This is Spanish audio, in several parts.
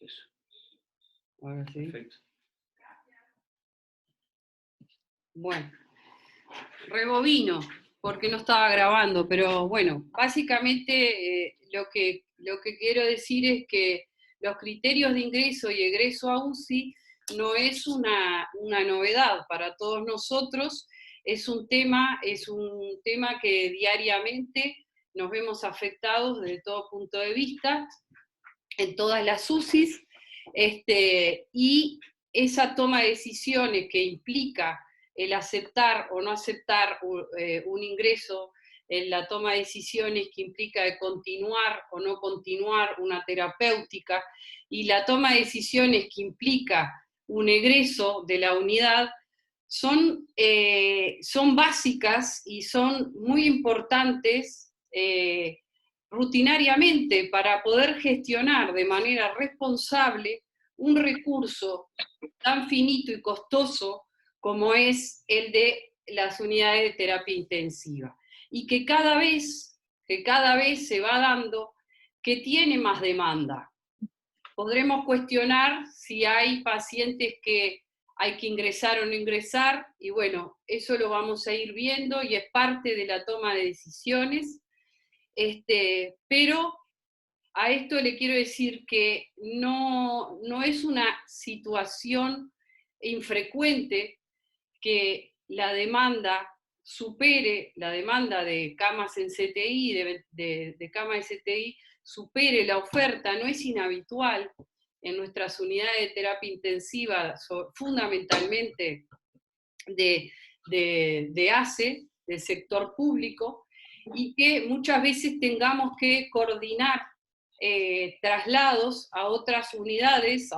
Eso. Ahora sí. Perfecto. Bueno, rebobino, porque no estaba grabando, pero bueno, básicamente lo que quiero decir es que los criterios de ingreso y egreso a UCI no es una novedad para todos nosotros, es un tema que diariamente nos vemos afectados desde todo punto de vista, en todas las UCIs, y esa toma de decisiones que implica el aceptar o no aceptar un ingreso, en la toma de decisiones que implica de continuar o no continuar una terapéutica, y la toma de decisiones que implica un egreso de la unidad, son básicas y son muy importantes rutinariamente para poder gestionar de manera responsable un recurso tan finito y costoso como es el de las unidades de terapia intensiva. Y que cada vez se va dando que tiene más demanda. Podremos cuestionar si hay pacientes que hay que ingresar o no ingresar, y bueno, eso lo vamos a ir viendo y es parte de la toma de decisiones. Pero a esto le quiero decir que no es una situación infrecuente que la demanda supere, la demanda de camas en CTI, de camas de CTI, supere la oferta, no es inhabitual en nuestras unidades de terapia intensiva, fundamentalmente de ACE, del sector público, y que muchas veces tengamos que coordinar traslados a otras unidades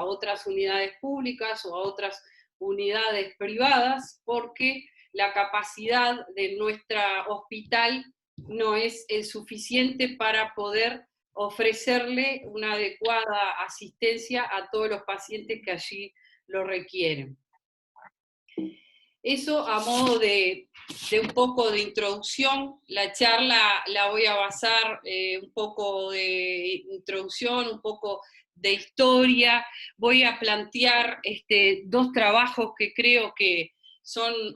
públicas o a otras unidades privadas, porque la capacidad de nuestro hospital no es el suficiente para poder ofrecerle una adecuada asistencia a todos los pacientes que allí lo requieren. Eso a modo de un poco de introducción. La charla la voy a basar un poco de introducción, un poco de historia. Voy a plantear dos trabajos que creo que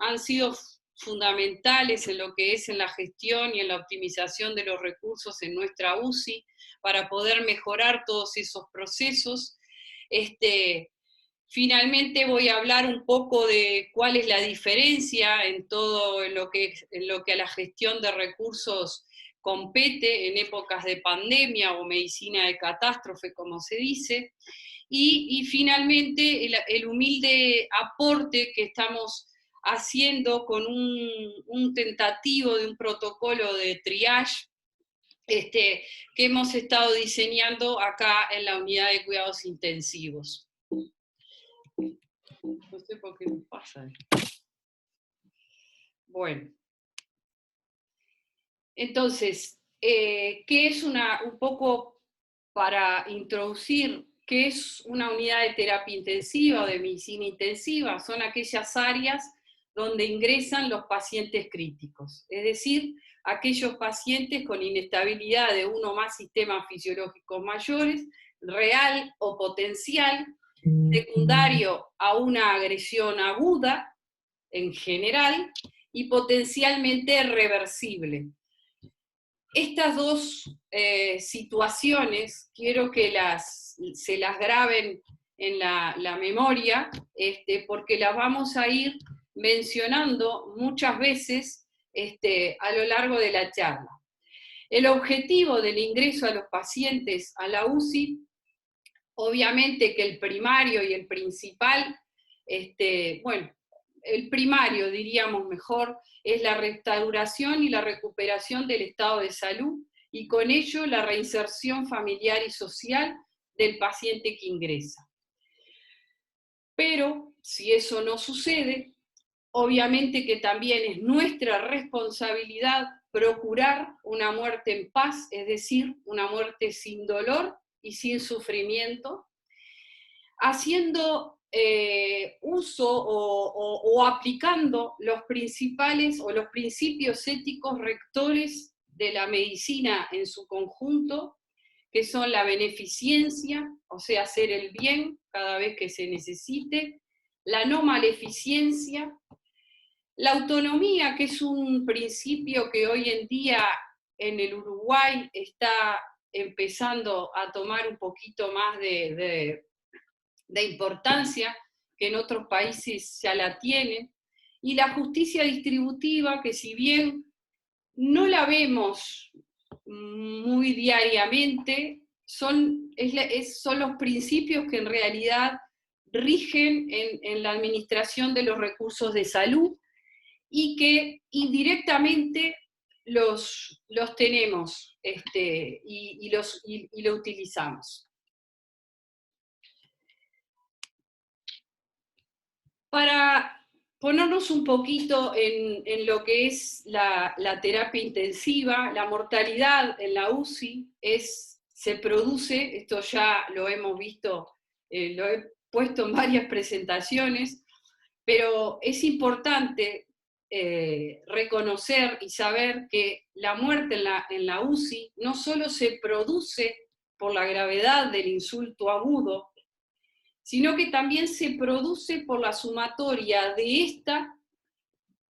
han sido fundamentales en lo que es en la gestión y en la optimización de los recursos en nuestra UCI para poder mejorar todos esos procesos. Finalmente voy a hablar un poco de cuál es la diferencia en todo lo que a la gestión de recursos compete en épocas de pandemia o medicina de catástrofe, como se dice, y finalmente el humilde aporte que estamos haciendo con un tentativo de un protocolo de triage que hemos estado diseñando acá en la unidad de cuidados intensivos. No sé por qué me pasa. Bueno. Entonces, ¿qué es un poco para introducir, qué es una unidad de terapia intensiva o de medicina intensiva? Son aquellas áreas donde ingresan los pacientes críticos, es decir, aquellos pacientes con inestabilidad de uno o más sistemas fisiológicos mayores, real o potencial, secundario a una agresión aguda en general y potencialmente reversible. Estas dos situaciones quiero que se las graben en la memoria, porque las vamos a ir mencionando muchas veces a lo largo de la charla. El objetivo del ingreso a los pacientes a la UCI, obviamente que el primario y el principal, el primario diríamos mejor, es la restauración y la recuperación del estado de salud y con ello la reinserción familiar y social del paciente que ingresa. Pero si eso no sucede, obviamente que también es nuestra responsabilidad procurar una muerte en paz, es decir, una muerte sin dolor y sin sufrimiento, haciendo uso o aplicando los principales o los principios éticos rectores de la medicina en su conjunto, que son la beneficencia, o sea, hacer el bien cada vez que se necesite, la no maleficencia, la autonomía, que es un principio que hoy en día en el Uruguay está empezando a tomar un poquito más de importancia, que en otros países ya la tienen, y la justicia distributiva, que si bien no la vemos muy diariamente, son los principios que en realidad rigen en la administración de los recursos de salud y que indirectamente los tenemos y lo utilizamos. Para ponernos un poquito en lo que es la terapia intensiva, la mortalidad en la UCI se produce, esto ya lo hemos visto, lo he puesto en varias presentaciones, pero es importante reconocer y saber que la muerte en la UCI no solo se produce por la gravedad del insulto agudo, sino que también se produce por la sumatoria de esta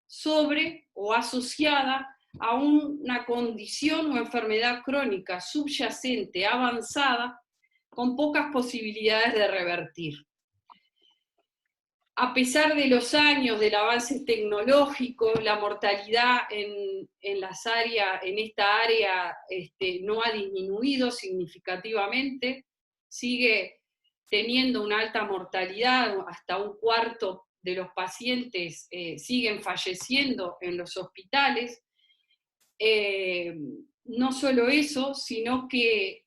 sobre o asociada a una condición o enfermedad crónica subyacente, avanzada, con pocas posibilidades de revertir. A pesar de los años, del avance tecnológico, la mortalidad en esta área no ha disminuido significativamente, sigue teniendo una alta mortalidad, hasta un cuarto de los pacientes siguen falleciendo en los hospitales. No solo eso, sino que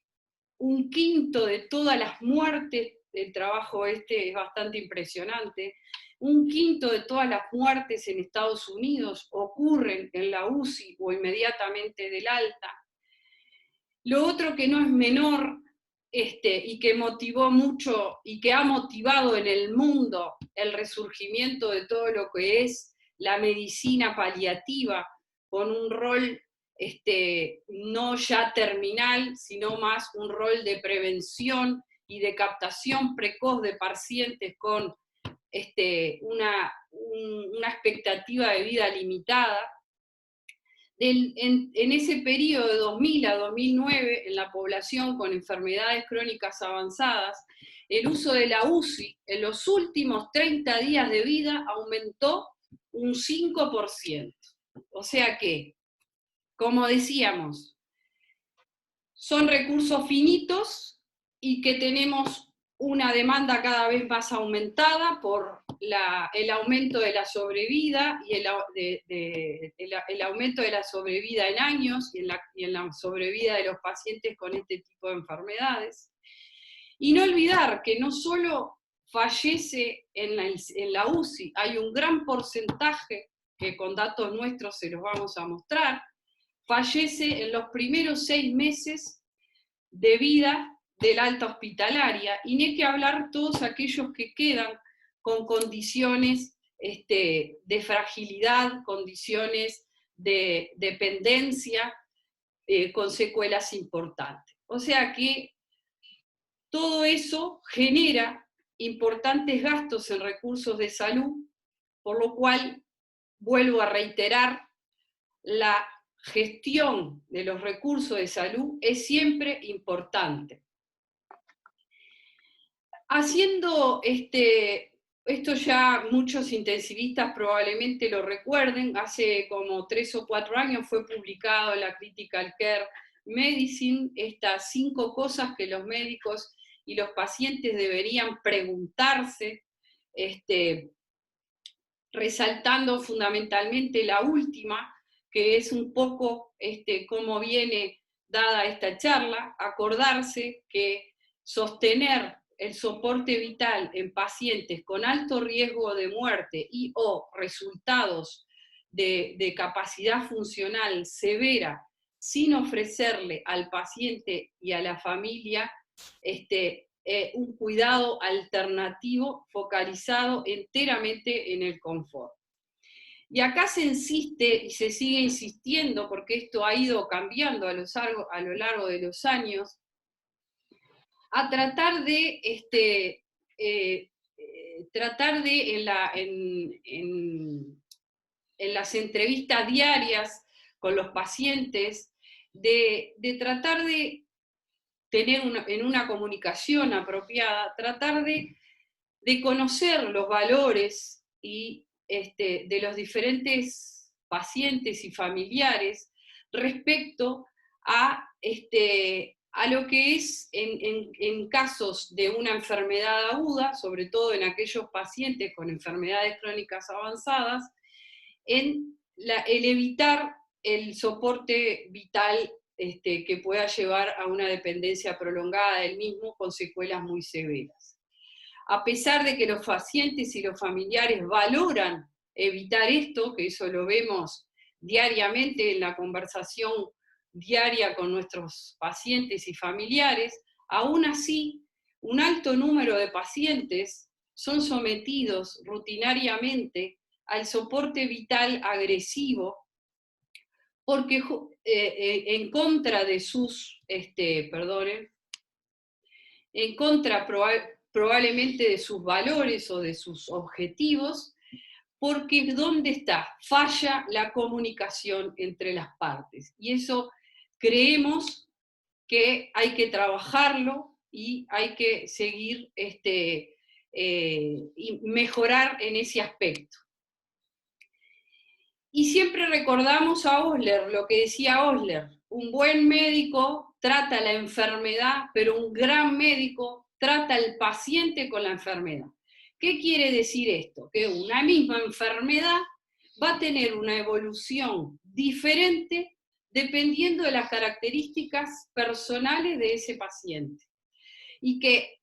un quinto de todas las muertes, el trabajo es bastante impresionante, un quinto de todas las muertes en Estados Unidos ocurren en la UCI o inmediatamente del alta. Lo otro que no es menor, y que motivó mucho, y que ha motivado en el mundo el resurgimiento de todo lo que es la medicina paliativa, con un rol no ya terminal, sino más un rol de prevención y de captación precoz de pacientes con una expectativa de vida limitada. En ese periodo de 2000 a 2009, en la población con enfermedades crónicas avanzadas, el uso de la UCI en los últimos 30 días de vida aumentó un 5%. O sea que, como decíamos, son recursos finitos y que tenemos una demanda cada vez más aumentada por el aumento de la sobrevida y el aumento de la sobrevida en años y en la sobrevida de los pacientes con este tipo de enfermedades. Y no olvidar que no solo fallece en la UCI, hay un gran porcentaje, que con datos nuestros se los vamos a mostrar, fallece en los primeros 6 meses de vida del alta hospitalaria, y ni hay que hablar todos aquellos que quedan con condiciones de fragilidad, condiciones de dependencia, con secuelas importantes. O sea que todo eso genera importantes gastos en recursos de salud, por lo cual, vuelvo a reiterar, la gestión de los recursos de salud es siempre importante. Haciendo esto ya muchos intensivistas probablemente lo recuerden, hace como 3 o 4 años fue publicado en la Critical Care Medicine estas 5 cosas que los médicos y los pacientes deberían preguntarse, resaltando fundamentalmente la última, que es un poco cómo viene dada esta charla, acordarse que sostener el soporte vital en pacientes con alto riesgo de muerte y o resultados de capacidad funcional severa sin ofrecerle al paciente y a la familia un cuidado alternativo focalizado enteramente en el confort. Y acá se insiste y se sigue insistiendo, porque esto ha ido cambiando a lo largo de los años, a tratar de, en las entrevistas diarias con los pacientes, de tratar de tener en una comunicación apropiada, tratar de conocer los valores y, de los diferentes pacientes y familiares respecto a lo que es en casos de una enfermedad aguda, sobre todo en aquellos pacientes con enfermedades crónicas avanzadas, el evitar el soporte vital que pueda llevar a una dependencia prolongada del mismo con secuelas muy severas. A pesar de que los pacientes y los familiares valoran evitar esto, que eso lo vemos diariamente en la conversación diaria con nuestros pacientes y familiares, aún así, un alto número de pacientes son sometidos rutinariamente al soporte vital agresivo porque en contra de sus, en contra probablemente de sus valores o de sus objetivos, porque ¿dónde está? Falla la comunicación entre las partes. Y eso creemos que hay que trabajarlo y hay que seguir y mejorar en ese aspecto. Y siempre recordamos a Osler, lo que decía Osler, un buen médico trata la enfermedad, pero un gran médico trata al paciente con la enfermedad. ¿Qué quiere decir esto? Que una misma enfermedad va a tener una evolución diferente dependiendo de las características personales de ese paciente. Y que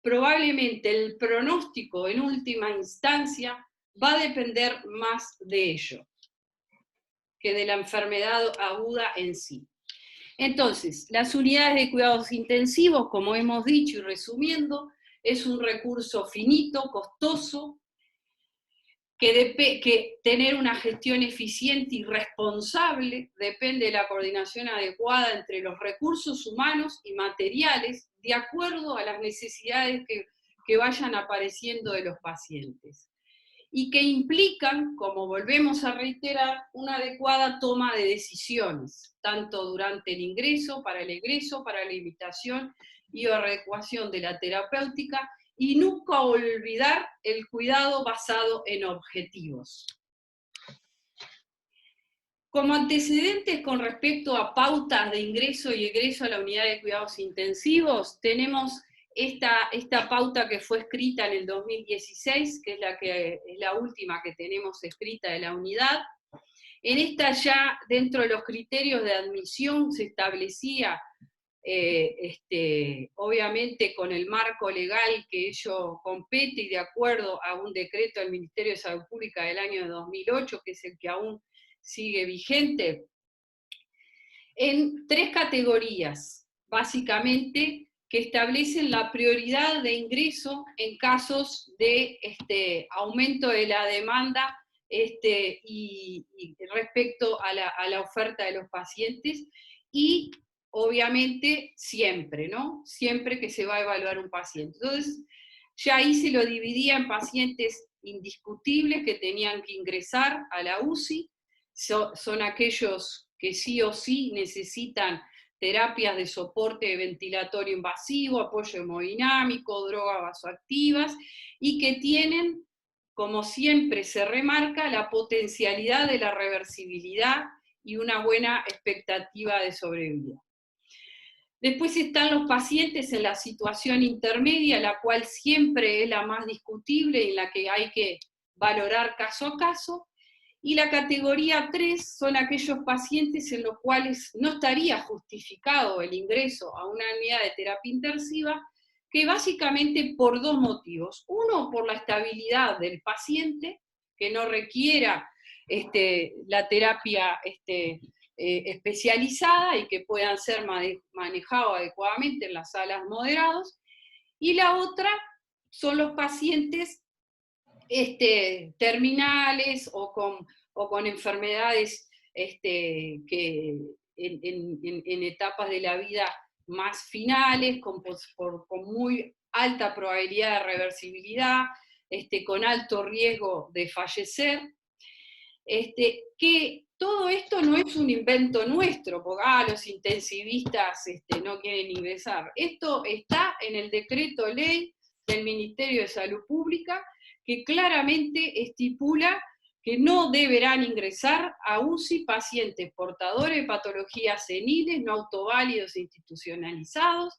probablemente el pronóstico en última instancia va a depender más de ello que de la enfermedad aguda en sí. Entonces, las unidades de cuidados intensivos, como hemos dicho y resumiendo, es un recurso finito, costoso, que tener una gestión eficiente y responsable depende de la coordinación adecuada entre los recursos humanos y materiales de acuerdo a las necesidades que vayan apareciendo de los pacientes y que implican, como volvemos a reiterar, una adecuada toma de decisiones, tanto durante el ingreso, para la limitación y adecuación de la terapéutica, y nunca olvidar el cuidado basado en objetivos. Como antecedentes con respecto a pautas de ingreso y egreso a la unidad de cuidados intensivos, tenemos esta pauta que fue escrita en el 2016, que es la última que tenemos escrita de la unidad. En esta ya, dentro de los criterios de admisión, se establecía, obviamente con el marco legal que ello compete y de acuerdo a un decreto del Ministerio de Salud Pública del año 2008, que es el que aún sigue vigente, en 3 categorías, básicamente, que establecen la prioridad de ingreso en casos de aumento de la demanda y respecto a la oferta de los pacientes, y obviamente siempre, ¿no? Siempre que se va a evaluar un paciente. Entonces, ya ahí se lo dividía en pacientes indiscutibles que tenían que ingresar a la UCI, son aquellos que sí o sí necesitan terapias de soporte ventilatorio invasivo, apoyo hemodinámico, drogas vasoactivas, y que tienen, como siempre se remarca, la potencialidad de la reversibilidad y una buena expectativa de sobrevida. Después están los pacientes en la situación intermedia, la cual siempre es la más discutible y en la que hay que valorar caso a caso. Y la categoría 3 son aquellos pacientes en los cuales no estaría justificado el ingreso a una unidad de terapia intensiva, que básicamente por 2 motivos. Uno, por la estabilidad del paciente, que no requiera la terapia especializada y que puedan ser manejados adecuadamente en las salas moderadas. Y la otra son los pacientes terminales o con enfermedades que en etapas de la vida más finales, con muy alta probabilidad de reversibilidad, con alto riesgo de fallecer, que todo esto no es un invento nuestro, porque los intensivistas no quieren ingresar. Esto está en el decreto ley del Ministerio de Salud Pública, que claramente estipula que no deberán ingresar a UCI pacientes portadores de patologías seniles, no autoválidos e institucionalizados,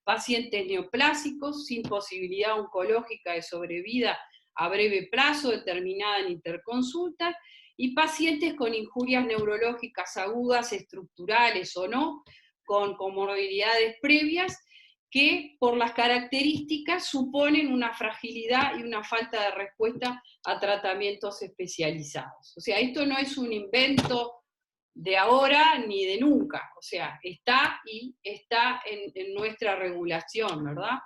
pacientes neoplásicos sin posibilidad oncológica de sobrevida a breve plazo determinada en interconsulta, y pacientes con injurias neurológicas agudas, estructurales o no, con comorbilidades previas, que por las características suponen una fragilidad y una falta de respuesta a tratamientos especializados. O sea, esto no es un invento de ahora ni de nunca, o sea, está en nuestra regulación, ¿verdad?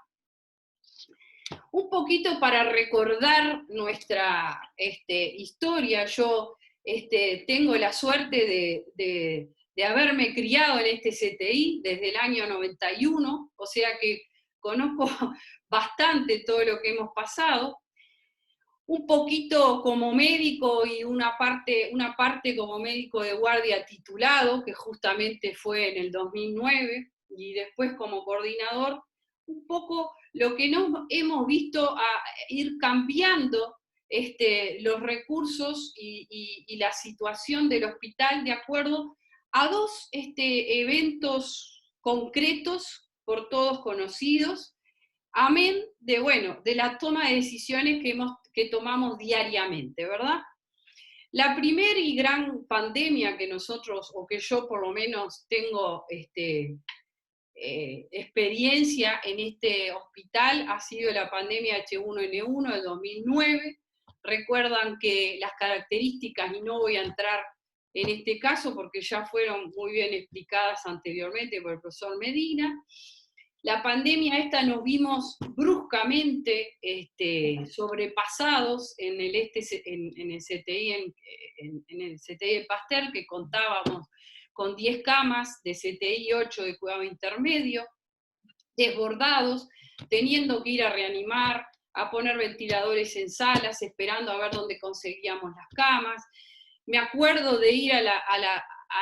Un poquito para recordar nuestra historia. Yo tengo la suerte de haberme criado en este CTI desde el año 91, o sea que conozco bastante todo lo que hemos pasado. Un poquito como médico y una parte como médico de guardia titulado, que justamente fue en el 2009, y después como coordinador, un poco lo que nos hemos visto a ir cambiando los recursos y la situación del hospital de acuerdo a dos eventos concretos, por todos conocidos, amén de la toma de decisiones que tomamos diariamente, ¿verdad? La primera y gran pandemia que nosotros, o que yo por lo menos tengo experiencia en este hospital, ha sido la pandemia H1N1 del 2009. Recuerdan que las características, y no voy a entrar en este caso porque ya fueron muy bien explicadas anteriormente por el profesor Medina. La pandemia esta nos vimos bruscamente sobrepasados en el CTI, en el CTI de Pasteur, que contábamos con 10 camas de CTI, 8 de cuidado intermedio, desbordados, teniendo que ir a reanimar, a poner ventiladores en salas, esperando a ver dónde conseguíamos las camas. Me acuerdo de ir a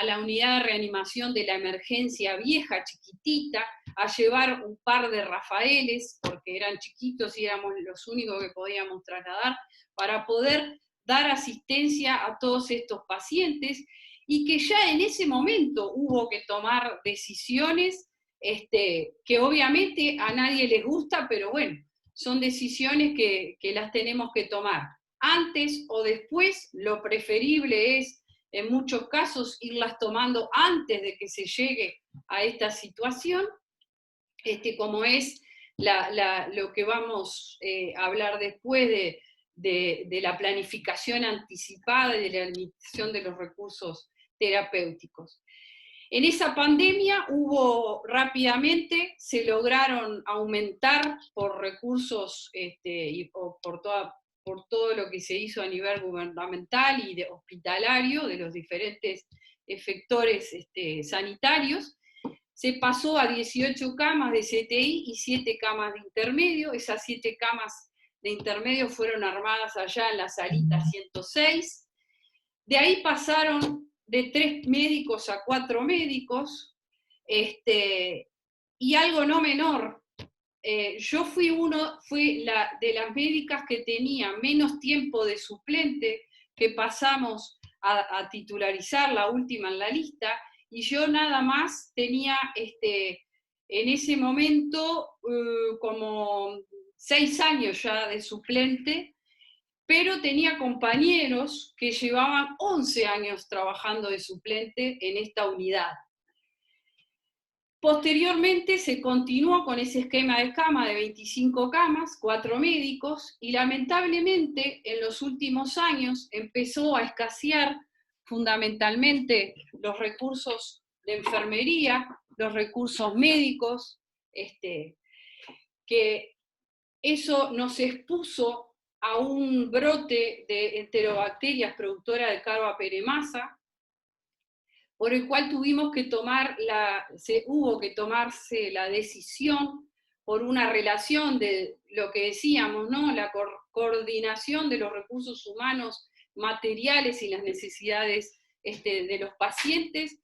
la unidad de reanimación de la emergencia vieja, chiquitita, a llevar un par de Rafaeles, porque eran chiquitos y éramos los únicos que podíamos trasladar, para poder dar asistencia a todos estos pacientes, y que ya en ese momento hubo que tomar decisiones que obviamente a nadie les gusta, pero bueno, son decisiones que las tenemos que tomar. Antes o después, lo preferible es, en muchos casos, irlas tomando antes de que se llegue a esta situación, como es lo que vamos a hablar después de la planificación anticipada y de la limitación de los recursos terapéuticos. En esa pandemia rápidamente se lograron aumentar por recursos y por todo lo que se hizo a nivel gubernamental y hospitalario de los diferentes efectores sanitarios. Se pasó a 18 camas de CTI y 7 camas de intermedio. Esas 7 camas de intermedio fueron armadas allá en la salita 106. De ahí pasaron de 3 médicos a 4 médicos, y algo no menor, yo fui de las médicas que tenía menos tiempo de suplente, que pasamos a titularizar, la última en la lista, y yo nada más tenía en ese momento como 6 años ya de suplente, pero tenía compañeros que llevaban 11 años trabajando de suplente en esta unidad. Posteriormente se continuó con ese esquema de cama de 25 camas, 4 médicos, y lamentablemente en los últimos años empezó a escasear fundamentalmente los recursos de enfermería, los recursos médicos, que eso nos expuso a un brote de enterobacterias productora de Carbapenemasa, por el cual hubo que tomarse la decisión por una relación de lo que decíamos, ¿no? La coordinación de los recursos humanos materiales y las necesidades de los pacientes,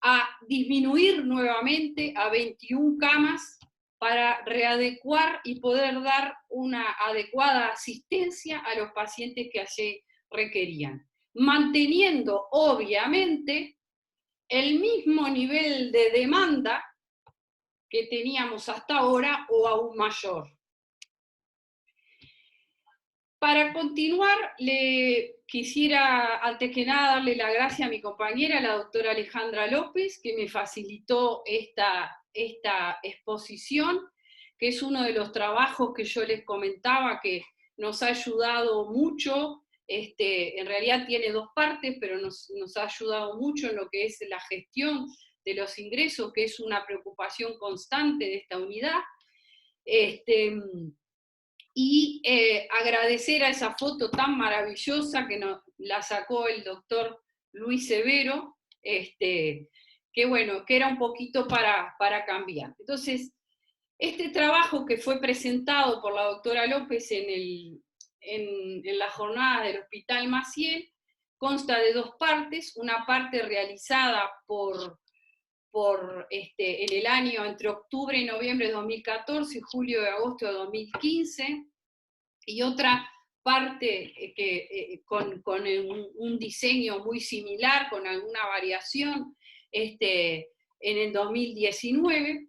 a disminuir nuevamente a 21 camas para readecuar y poder dar una adecuada asistencia a los pacientes que allí requerían, manteniendo obviamente el mismo nivel de demanda que teníamos hasta ahora o aún mayor. Para continuar, le quisiera, antes que nada, darle la gracia a mi compañera, la doctora Alejandra López, que me facilitó esta exposición, que es uno de los trabajos que yo les comentaba que nos ha ayudado mucho. En realidad tiene dos partes, pero nos ha ayudado mucho en lo que es la gestión de los ingresos, que es una preocupación constante de esta unidad. Y agradecer a esa foto tan maravillosa que la sacó el doctor Luis Severo, que bueno, que era un poquito para cambiar. Entonces, este trabajo que fue presentado por la doctora López en la jornada del Hospital Maciel consta de dos partes, una parte realizada en el año entre octubre y noviembre de 2014 y julio y agosto de 2015, y otra parte con un diseño muy similar, con alguna variación, en el 2019.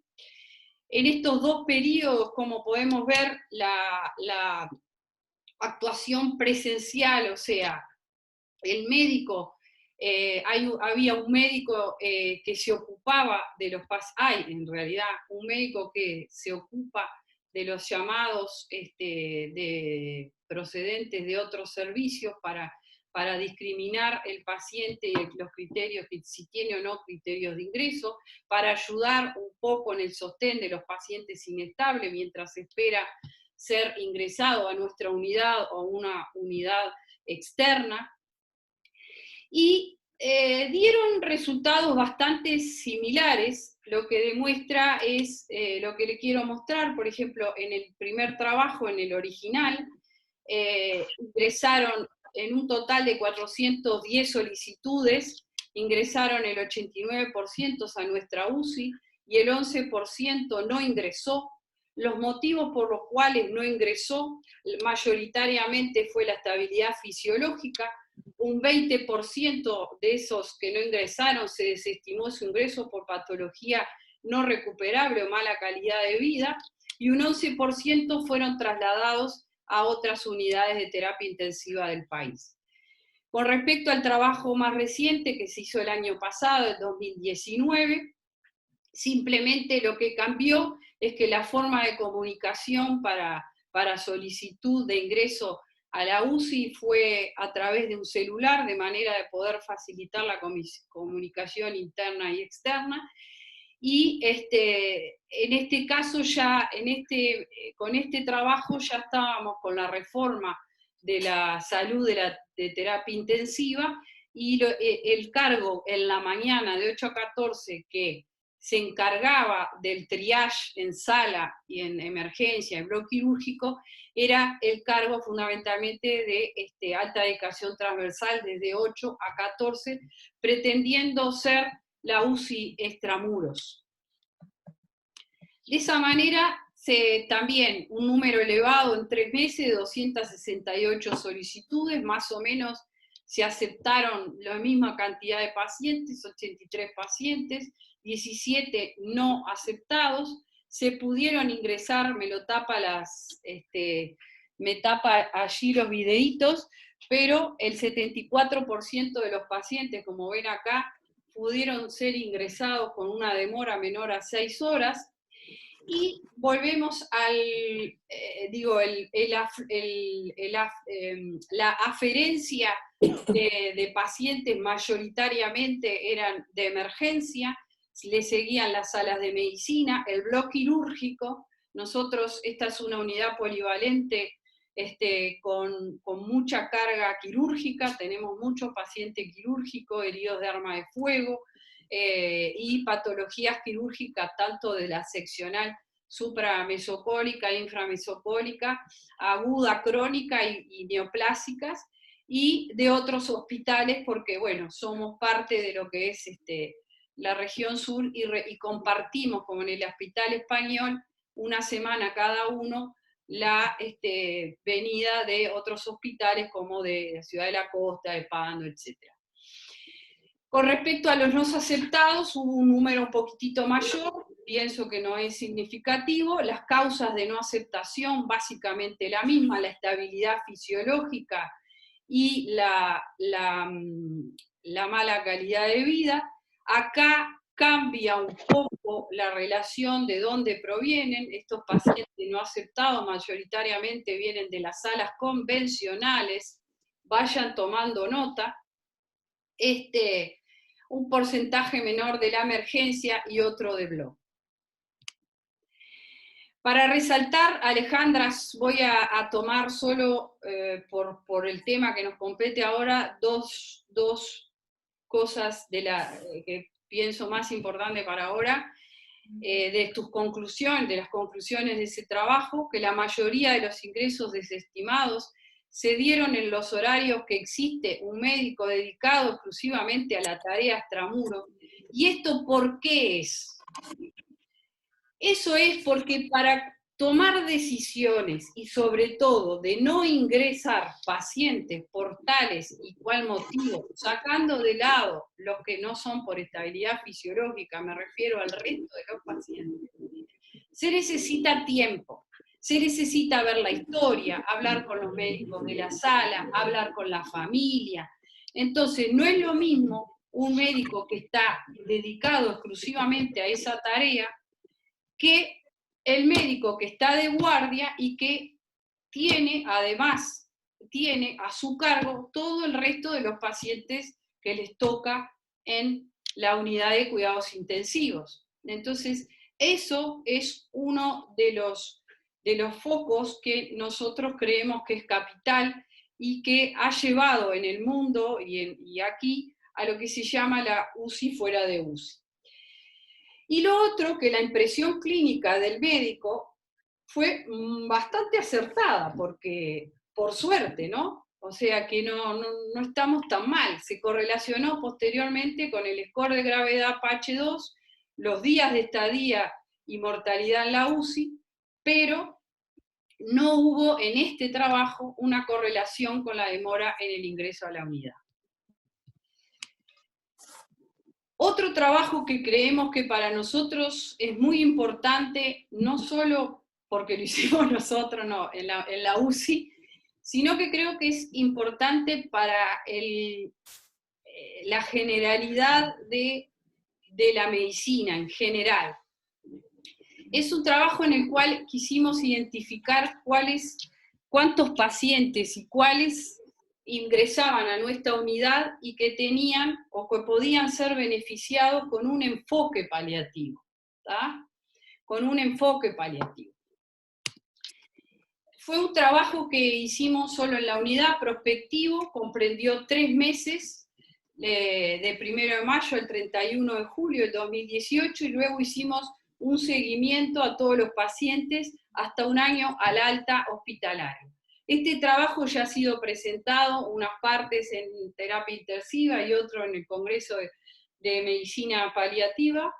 En estos dos periodos, como podemos ver, la actuación presencial, o sea, el médico, había un médico que se ocupaba de los pacientes, en realidad un médico que se ocupa de los llamados procedentes de otros servicios para discriminar el paciente y los criterios, si tiene o no criterios de ingreso, para ayudar un poco en el sostén de los pacientes inestables mientras espera ser ingresado a nuestra unidad o a una unidad externa. Y dieron resultados bastante similares. Lo que demuestra es lo que le quiero mostrar, por ejemplo, en el primer trabajo, en el original, ingresaron en un total de 410 solicitudes, ingresaron el 89% a nuestra UCI y el 11% no ingresó. Los motivos por los cuales no ingresó mayoritariamente fue la estabilidad fisiológica. Un 20% de esos que no ingresaron se desestimó su ingreso por patología no recuperable o mala calidad de vida, y un 11% fueron trasladados a otras unidades de terapia intensiva del país. Con respecto al trabajo más reciente que se hizo el año pasado, el 2019, simplemente lo que cambió es que la forma de comunicación para solicitud de ingreso a la UCI fue a través de un celular, de manera de poder facilitar la comunicación interna y externa. Y en este caso ya, con este trabajo ya estábamos con la reforma de la salud de terapia intensiva, y el cargo en la mañana de 8 a 14 que se encargaba del triage en sala y en emergencia, en bloque quirúrgico, era el cargo fundamentalmente de alta dedicación transversal desde 8 a 14, pretendiendo ser la UCI extramuros. De esa manera, también un número elevado en 3 meses de 268 solicitudes, más o menos se aceptaron la misma cantidad de pacientes, 83 pacientes, 17 no aceptados, se pudieron ingresar, me tapa allí los videitos, pero el 74% de los pacientes, como ven acá, pudieron ser ingresados con una demora menor a 6 horas, y volvemos la aferencia de pacientes mayoritariamente eran de emergencia, le seguían las salas de medicina, el bloque quirúrgico. Nosotros, esta es una unidad polivalente con mucha carga quirúrgica, tenemos muchos pacientes quirúrgicos, heridos de arma de fuego, y patologías quirúrgicas tanto de la seccional supramesocólica, inframesocólica, aguda, crónica y neoplásicas, y de otros hospitales, porque bueno, somos parte de lo que es la región sur y compartimos, como en el Hospital Español, una semana cada uno, la venida de otros hospitales como de la Ciudad de la Costa, de Pando, etc. Con respecto a los no aceptados, hubo un número un poquitito mayor, pienso que no es significativo. Las causas de no aceptación, básicamente la misma, la estabilidad fisiológica y la mala calidad de vida. Acá cambia un poco la relación de dónde provienen. Estos pacientes no aceptados mayoritariamente vienen de las salas convencionales, vayan tomando nota. Un porcentaje menor de la emergencia y otro de blog. Para resaltar, Alejandra, voy a tomar solo por el tema que nos compete ahora dos cosas que pienso más importante para ahora, de tus conclusiones, de las conclusiones de ese trabajo, que la mayoría de los ingresos desestimados se dieron en los horarios que existe un médico dedicado exclusivamente a la tarea extramuro. ¿Y esto por qué es? Eso es porque para tomar decisiones y sobre todo de no ingresar pacientes por tales y cual motivo, sacando de lado los que no son por estabilidad fisiológica, me refiero al resto de los pacientes, se necesita tiempo, se necesita ver la historia, hablar con los médicos de la sala, hablar con la familia. Entonces, no es lo mismo un médico que está dedicado exclusivamente a esa tarea que el médico que está de guardia y que además tiene a su cargo todo el resto de los pacientes que les toca en la unidad de cuidados intensivos. Entonces, eso es uno de los focos que nosotros creemos que es capital y que ha llevado en el mundo y aquí a lo que se llama la UCI fuera de UCI. Y lo otro, que la impresión clínica del médico fue bastante acertada, porque, por suerte, ¿no? O sea que no estamos tan mal. Se correlacionó posteriormente con el score de gravedad PH2, los días de estadía y mortalidad en la UCI, pero no hubo en este trabajo una correlación con la demora en el ingreso a la unidad. Otro trabajo que creemos que para nosotros es muy importante, no solo porque lo hicimos nosotros en la UCI, sino que creo que es importante para la generalidad de la medicina en general. Es un trabajo en el cual quisimos identificar cuántos pacientes y cuáles ingresaban a nuestra unidad y que tenían o que podían ser beneficiados con un enfoque paliativo, ¿tá? Con un enfoque paliativo. Fue un trabajo que hicimos solo en la unidad, prospectivo, comprendió 3 meses, de 1 de mayo al 31 de julio del 2018, y luego hicimos un seguimiento a todos los pacientes hasta un año al alta hospitalario. Este trabajo ya ha sido presentado, unas partes en terapia intensiva y otro en el Congreso de Medicina Paliativa,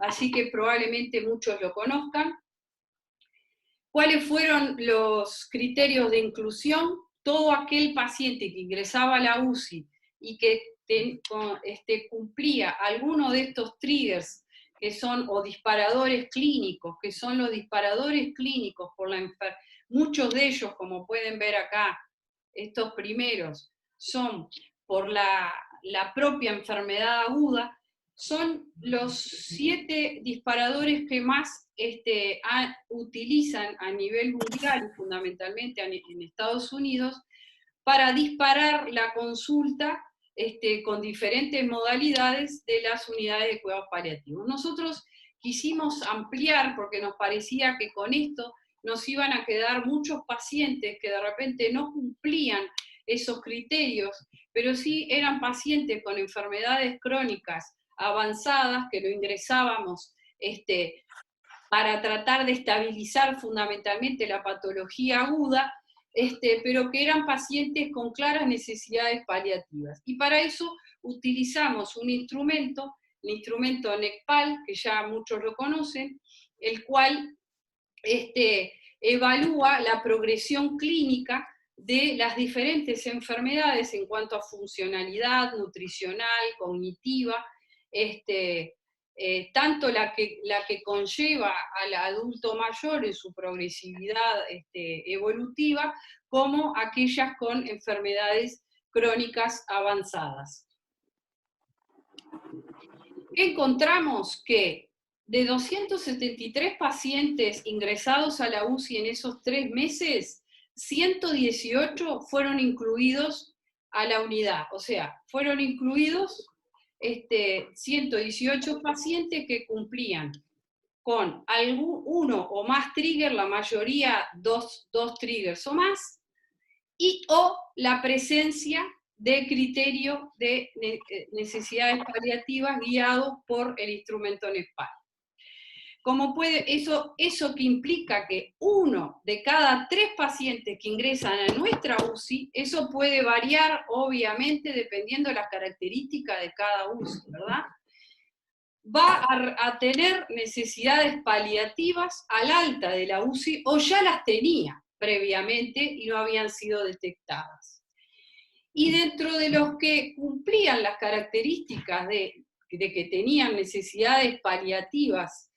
así que probablemente muchos lo conozcan. ¿Cuáles fueron los criterios de inclusión? Todo aquel paciente que ingresaba a la UCI y que cumplía alguno de estos triggers que son, o disparadores clínicos, que son los disparadores clínicos por la enfermedad. Muchos de ellos, como pueden ver acá, estos primeros, son por la propia enfermedad aguda, son los 7 disparadores que más utilizan a nivel mundial, fundamentalmente en Estados Unidos, para disparar la consulta con diferentes modalidades de las unidades de cuidados paliativos. Nosotros quisimos ampliar porque nos parecía que con esto nos iban a quedar muchos pacientes que de repente no cumplían esos criterios pero sí eran pacientes con enfermedades crónicas avanzadas que lo ingresábamos para tratar de estabilizar fundamentalmente la patología aguda, pero que eran pacientes con claras necesidades paliativas. Y para eso utilizamos un instrumento, el instrumento NECPAL, que ya muchos lo conocen, el cual evalúa la progresión clínica de las diferentes enfermedades en cuanto a funcionalidad, nutricional, cognitiva, tanto la que conlleva al adulto mayor en su progresividad evolutiva, como aquellas con enfermedades crónicas avanzadas. Encontramos que de 273 pacientes ingresados a la UCI en esos 3 meses, 118 fueron incluidos a la unidad, o sea, fueron incluidos 118 pacientes que cumplían con uno o más triggers, la mayoría dos triggers o más, o la presencia de criterio de necesidades paliativas guiado por el instrumento NECPAL. Eso que implica que 1 de cada 3 pacientes que ingresan a nuestra UCI, eso puede variar, obviamente, dependiendo de las características de cada UCI, ¿verdad? Va a tener necesidades paliativas al alta de la UCI, o ya las tenía previamente y no habían sido detectadas. Y dentro de los que cumplían las características de que tenían necesidades paliativas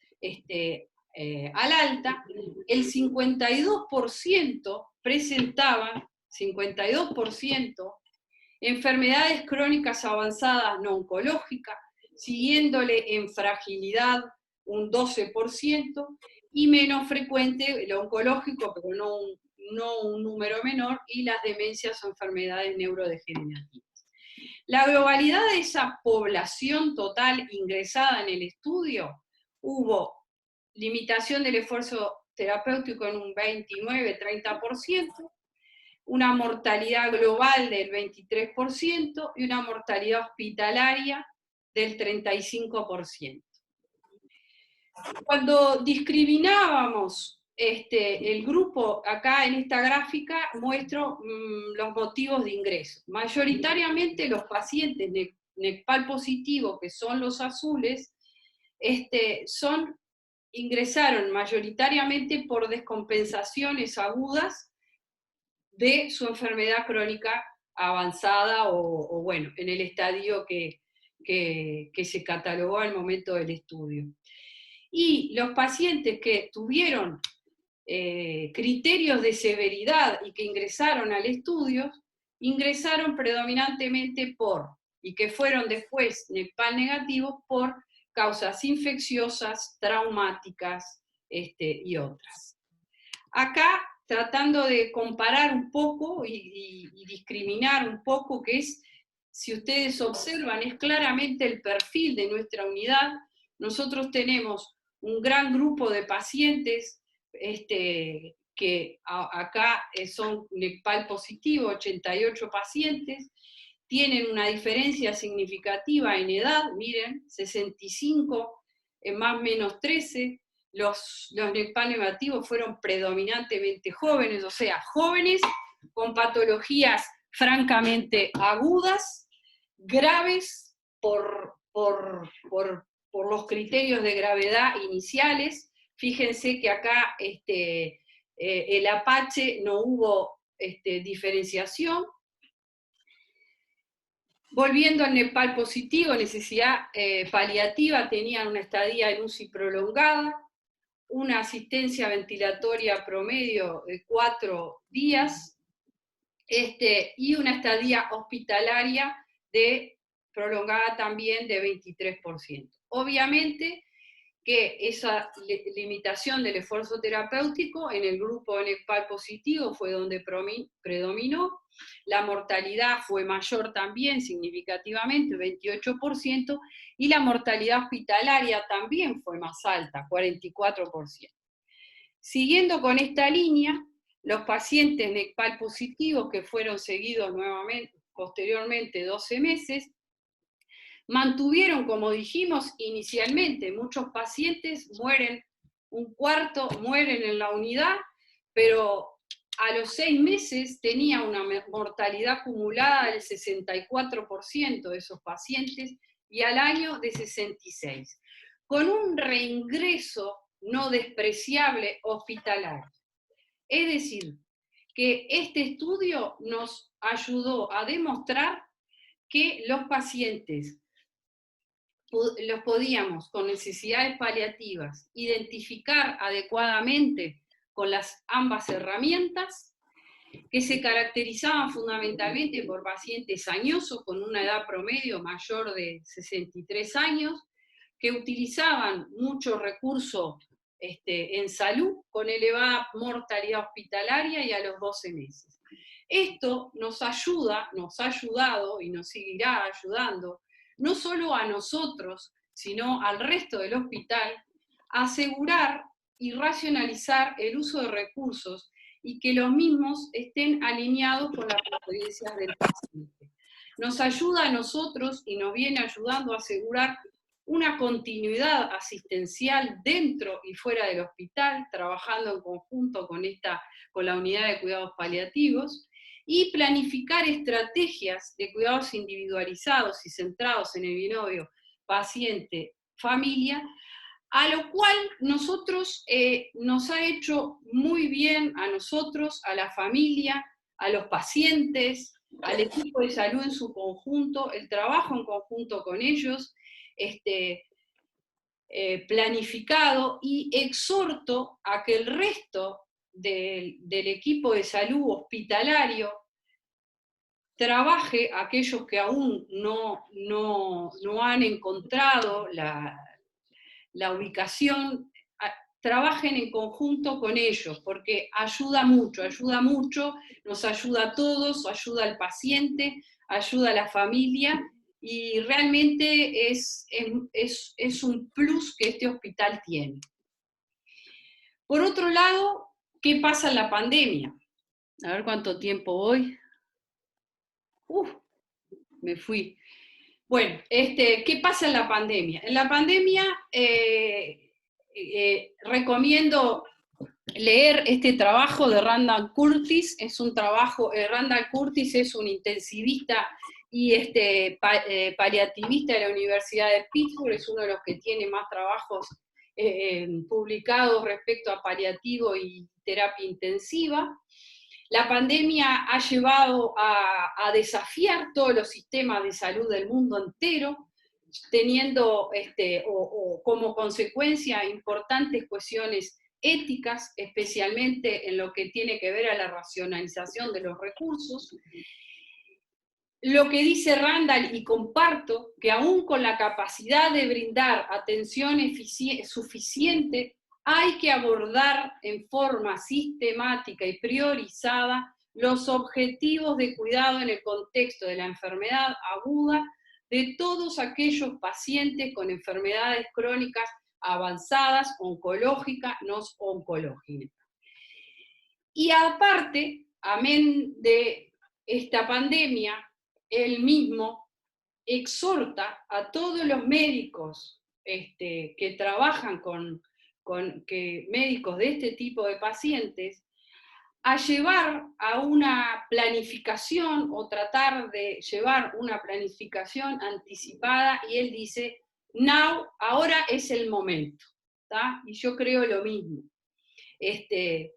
al alta, el 52% presentaban, 52%, enfermedades crónicas avanzadas no oncológicas, siguiéndole en fragilidad un 12%, y menos frecuente el oncológico, pero no un número menor, y las demencias o enfermedades neurodegenerativas. La globalidad de esa población total ingresada en el estudio, hubo limitación del esfuerzo terapéutico en un 29-30%, una mortalidad global del 23% y una mortalidad hospitalaria del 35%. Cuando discriminábamos el grupo, acá en esta gráfica muestro los motivos de ingreso. Mayoritariamente los pacientes NECPAL positivos, que son los azules, ingresaron mayoritariamente por descompensaciones agudas de su enfermedad crónica avanzada o bueno, en el estadio que se catalogó al momento del estudio. Y los pacientes que tuvieron criterios de severidad y que ingresaron al estudio, ingresaron predominantemente y que fueron después NECPAL negativos por causas infecciosas, traumáticas y otras. Acá, tratando de comparar un poco y discriminar un poco, que es, si ustedes observan, es claramente el perfil de nuestra unidad. Nosotros tenemos un gran grupo de pacientes que acá son NECPAL positivo, 88 pacientes, tienen una diferencia significativa en edad, miren, 65 más menos 13, los NECPAL negativos fueron predominantemente jóvenes, o sea, jóvenes con patologías francamente agudas, graves por los criterios de gravedad iniciales. Fíjense que acá el Apache no hubo diferenciación. Volviendo al NECPAL positivo, necesidad paliativa, tenían una estadía en UCI prolongada, una asistencia ventilatoria promedio de 4 días, y una estadía hospitalaria prolongada también de 23%. Obviamente que esa limitación del esfuerzo terapéutico en el grupo NECPAL positivo fue donde predominó. La mortalidad fue mayor también, significativamente, 28%, y la mortalidad hospitalaria también fue más alta, 44%. Siguiendo con esta línea, los pacientes NECPAL positivos que fueron seguidos nuevamente, posteriormente 12 meses, mantuvieron, como dijimos inicialmente, muchos pacientes mueren, un cuarto mueren en la unidad, pero a los 6 meses tenía una mortalidad acumulada del 64% de esos pacientes y al año de 66%, con un reingreso no despreciable hospitalario. Es decir, que este estudio nos ayudó a demostrar que los pacientes los podíamos, con necesidades paliativas, identificar adecuadamente con las ambas herramientas, que se caracterizaban fundamentalmente por pacientes añosos con una edad promedio mayor de 63 años, que utilizaban mucho recurso en salud, con elevada mortalidad hospitalaria y a los 12 meses. Esto nos ayuda, nos ha ayudado y nos seguirá ayudando, no solo a nosotros, sino al resto del hospital, a asegurar y racionalizar el uso de recursos y que los mismos estén alineados con las preferencias del paciente. Nos ayuda a nosotros y nos viene ayudando a asegurar una continuidad asistencial dentro y fuera del hospital, trabajando en conjunto con la unidad de cuidados paliativos, y planificar estrategias de cuidados individualizados y centrados en el binomio paciente-familia, a lo cual nos ha hecho muy bien a nosotros, a la familia, a los pacientes, al equipo de salud en su conjunto, el trabajo en conjunto con ellos, planificado, y exhorto a que el resto del equipo de salud hospitalario trabaje, aquellos que aún no han encontrado la ubicación, trabajen en conjunto con ellos, porque ayuda mucho, nos ayuda a todos, ayuda al paciente, ayuda a la familia, y realmente es un plus que este hospital tiene. Por otro lado, ¿qué pasa en la pandemia? A ver cuánto tiempo voy. Me fui. Bueno, ¿qué pasa en la pandemia? En la pandemia recomiendo leer este trabajo de Randall Curtis. Es un trabajo, Randall Curtis es un intensivista y paliativista de la Universidad de Pittsburgh, es uno de los que tiene más trabajos publicados respecto a paliativo y terapia intensiva. La pandemia ha llevado a desafiar todos los sistemas de salud del mundo entero, teniendo como consecuencia importantes cuestiones éticas, especialmente en lo que tiene que ver a la racionalización de los recursos. Lo que dice Randall, y comparto, que aún con la capacidad de brindar atención suficiente, hay que abordar en forma sistemática y priorizada los objetivos de cuidado en el contexto de la enfermedad aguda de todos aquellos pacientes con enfermedades crónicas avanzadas, oncológicas, no oncológicas. Y aparte, amén de esta pandemia, él mismo exhorta a todos los médicos que trabajan médicos de este tipo de pacientes, a llevar a una planificación o tratar de llevar una planificación anticipada, y él dice, ahora es el momento, ¿tá? Y yo creo lo mismo.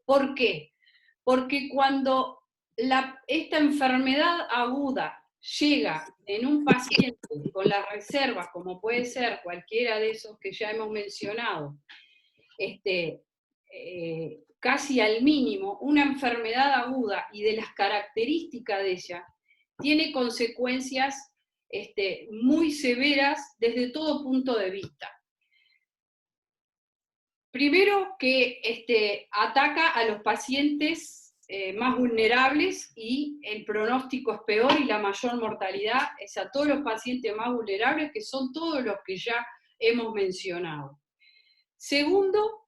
¿Por qué? Porque cuando esta enfermedad aguda llega en un paciente con las reservas, como puede ser cualquiera de esos que ya hemos mencionado, casi al mínimo, una enfermedad aguda y de las características de ella, tiene consecuencias muy severas desde todo punto de vista. Primero, que ataca a los pacientes más vulnerables, y el pronóstico es peor y la mayor mortalidad es a todos los pacientes más vulnerables, que son todos los que ya hemos mencionado. Segundo,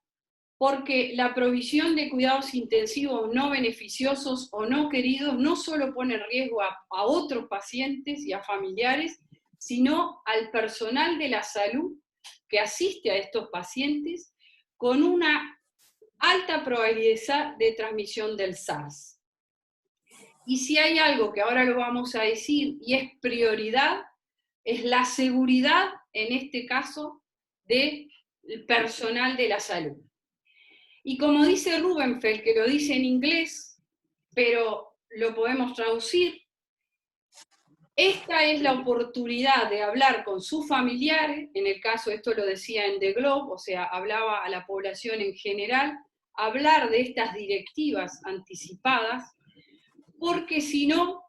porque la provisión de cuidados intensivos no beneficiosos o no queridos no solo pone en riesgo a otros pacientes y a familiares, sino al personal de la salud que asiste a estos pacientes con una alta probabilidad de transmisión del SARS. Y si hay algo que ahora lo vamos a decir y es prioridad, es la seguridad, en este caso, del personal de la salud. Y como dice Rubenfeld, que lo dice en inglés, pero lo podemos traducir, esta es la oportunidad de hablar con sus familiares, en el caso, esto lo decía en The Globe, o sea, hablaba a la población en general, hablar de estas directivas anticipadas, porque si no,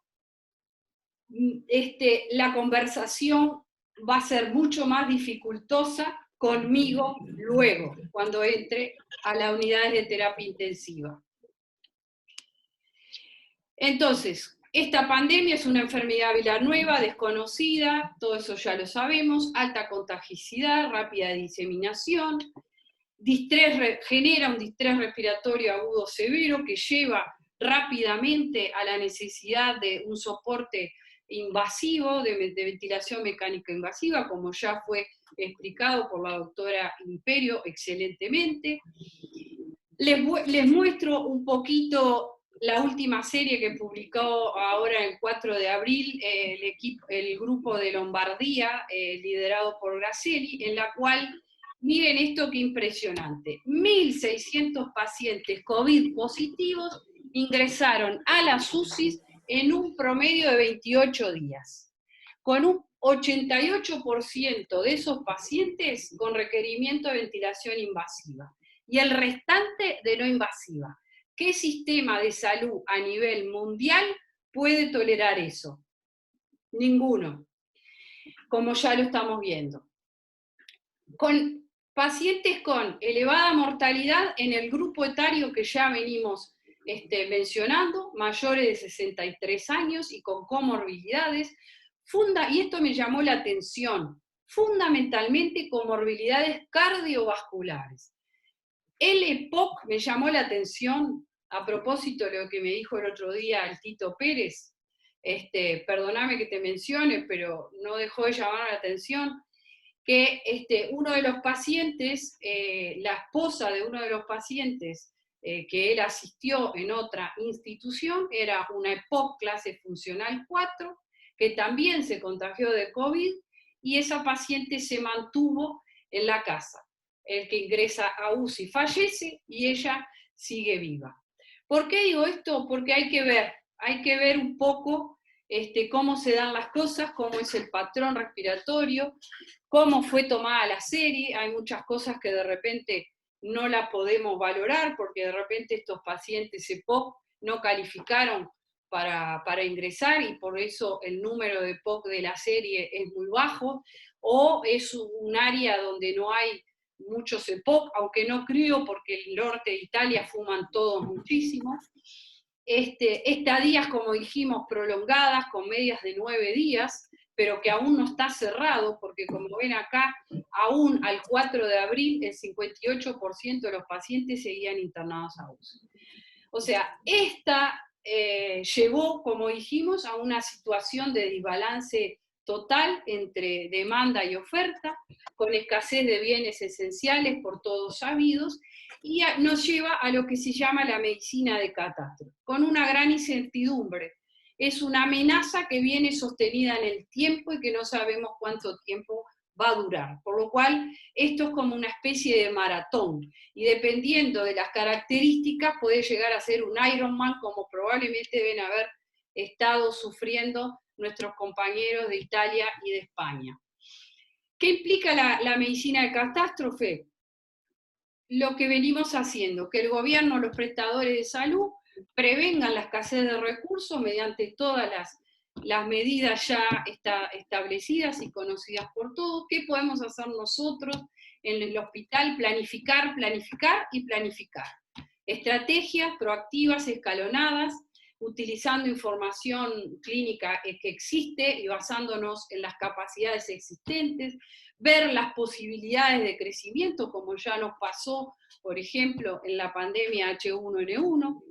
la conversación va a ser mucho más dificultosa conmigo luego, cuando entre a las unidades de terapia intensiva. Entonces, esta pandemia es una enfermedad viral nueva, desconocida, todo eso ya lo sabemos, alta contagicidad, rápida diseminación, genera un distrés respiratorio agudo severo que lleva rápidamente a la necesidad de un soporte invasivo, de ventilación mecánica invasiva, como ya fue explicado por la doctora Imperio excelentemente. Les muestro un poquito la última serie que publicó ahora el 4 de abril el grupo de Lombardía, liderado por Gracieli, en la cual, miren esto qué impresionante, 1.600 pacientes COVID positivos ingresaron a las UCIs en un promedio de 28 días, con un 88% de esos pacientes con requerimiento de ventilación invasiva, y el restante de no invasiva. ¿Qué sistema de salud a nivel mundial puede tolerar eso? Ninguno, como ya lo estamos viendo. Con pacientes con elevada mortalidad en el grupo etario que ya venimos mencionando, mayores de 63 años y con comorbilidades, y esto me llamó la atención, fundamentalmente comorbilidades cardiovasculares. El EPOC me llamó la atención, a propósito de lo que me dijo el otro día el Tito Pérez, perdóname que te mencione, pero no dejó de llamar la atención, que uno de los pacientes, la esposa de uno de los pacientes que él asistió en otra institución, era una EPOC clase funcional 4, que también se contagió de COVID, y esa paciente se mantuvo en la casa. El que ingresa a UCI fallece y ella sigue viva. ¿Por qué digo esto? Porque hay que ver un poco cómo se dan las cosas, cómo es el patrón respiratorio, cómo fue tomada la serie. Hay muchas cosas que de repente no la podemos valorar, porque de repente estos pacientes EPOC no calificaron para ingresar, y por eso el número de EPOC de la serie es muy bajo, o es un área donde no hay muchos EPOC, aunque no creo, porque el norte de Italia fuman todos muchísimo. Estadías, como dijimos, prolongadas, con medias de 9 días, pero que aún no está cerrado, porque como ven acá, aún al 4 de abril, el 58% de los pacientes seguían internados a UCI. O sea, llevó, como dijimos, a una situación de desbalance total entre demanda y oferta, con escasez de bienes esenciales por todos sabidos, y nos lleva a lo que se llama la medicina de catástrofe, con una gran incertidumbre. Es una amenaza que viene sostenida en el tiempo y que no sabemos cuánto tiempo va a durar, por lo cual esto es como una especie de maratón, y dependiendo de las características puede llegar a ser un Ironman, como probablemente deben haber estado sufriendo nuestros compañeros de Italia y de España. ¿Qué implica la medicina de catástrofe? Lo que venimos haciendo, que el gobierno, los prestadores de salud, prevengan la escasez de recursos mediante todas las medidas ya establecidas y conocidas por todos. ¿Qué podemos hacer nosotros en el hospital? Planificar, planificar y planificar. Estrategias proactivas, escalonadas, utilizando información clínica que existe y basándonos en las capacidades existentes, ver las posibilidades de crecimiento, como ya nos pasó por ejemplo, en la pandemia H1N1,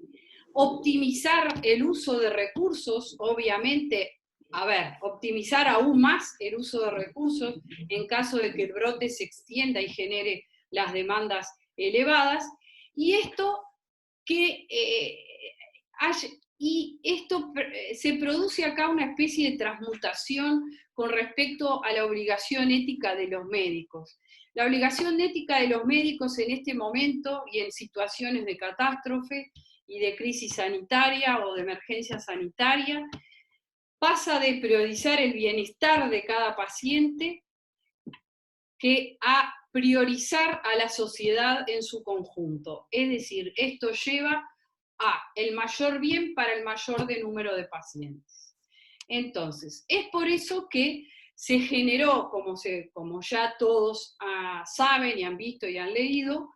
optimizar el uso de recursos, obviamente, optimizar aún más el uso de recursos en caso de que el brote se extienda y genere las demandas elevadas, y esto se produce acá una especie de transmutación con respecto a la obligación ética de los médicos. La obligación ética de los médicos en este momento y en situaciones de catástrofe y de crisis sanitaria o de emergencia sanitaria pasa de priorizar el bienestar de cada paciente que a priorizar a la sociedad en su conjunto. Es decir, esto lleva a el mayor bien para el mayor número de pacientes. Entonces, es por eso que se generó, como ya todos saben y han visto y han leído,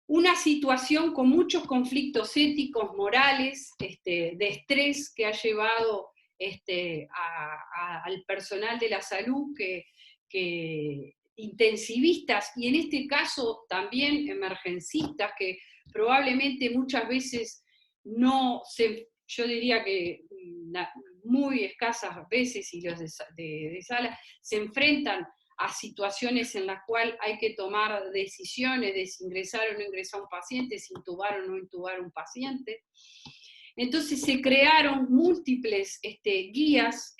una situación con muchos conflictos éticos, morales, de estrés que ha llevado al personal de la salud, que intensivistas, y en este caso también emergencistas, que probablemente muchas veces yo diría que muy escasas veces, y los de sala, se enfrentan a situaciones en las cuales hay que tomar decisiones de si ingresar o no ingresar un paciente, si intubar o no intubar un paciente. Entonces se crearon múltiples guías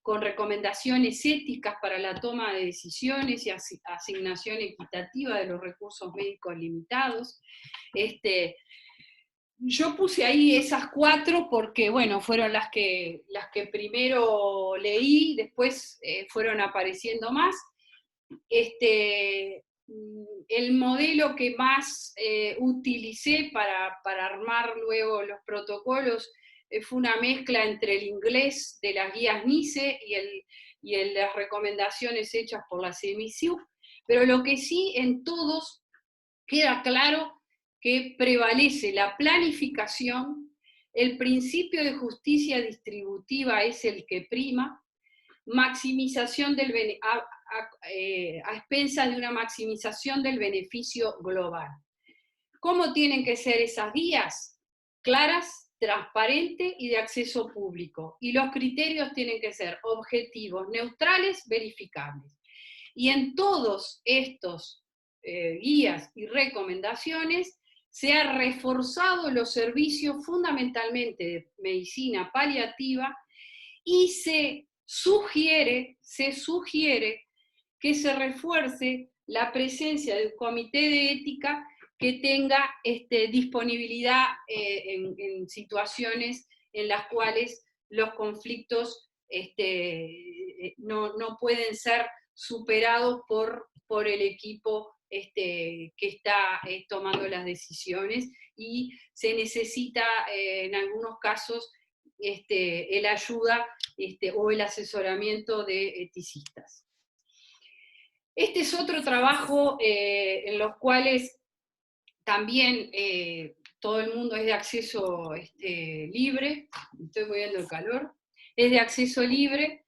con recomendaciones éticas para la toma de decisiones y asignación equitativa de los recursos médicos limitados. Yo puse ahí esas 4 porque, bueno, fueron las que primero leí, después fueron apareciendo más. El modelo que más utilicé para armar luego los protocolos fue una mezcla entre el inglés de las guías NICE y las recomendaciones hechas por la CMISIU, pero lo que sí en todos queda claro que prevalece la planificación, el principio de justicia distributiva es el que prima, maximización a expensas de una maximización del beneficio global. ¿Cómo tienen que ser esas guías? Claras, transparentes y de acceso público. Y los criterios tienen que ser objetivos, neutrales, verificables. Y en todos estos guías y recomendaciones se han reforzado los servicios fundamentalmente de medicina paliativa y se sugiere que se refuerce la presencia del comité de ética que tenga disponibilidad en situaciones en las cuales los conflictos no pueden ser superados por el equipo que está tomando las decisiones, y se necesita en algunos casos el ayuda o el asesoramiento de eticistas. Este es otro trabajo en los cuales también todo el mundo es de acceso libre, estoy moviendo el calor, es de acceso libre.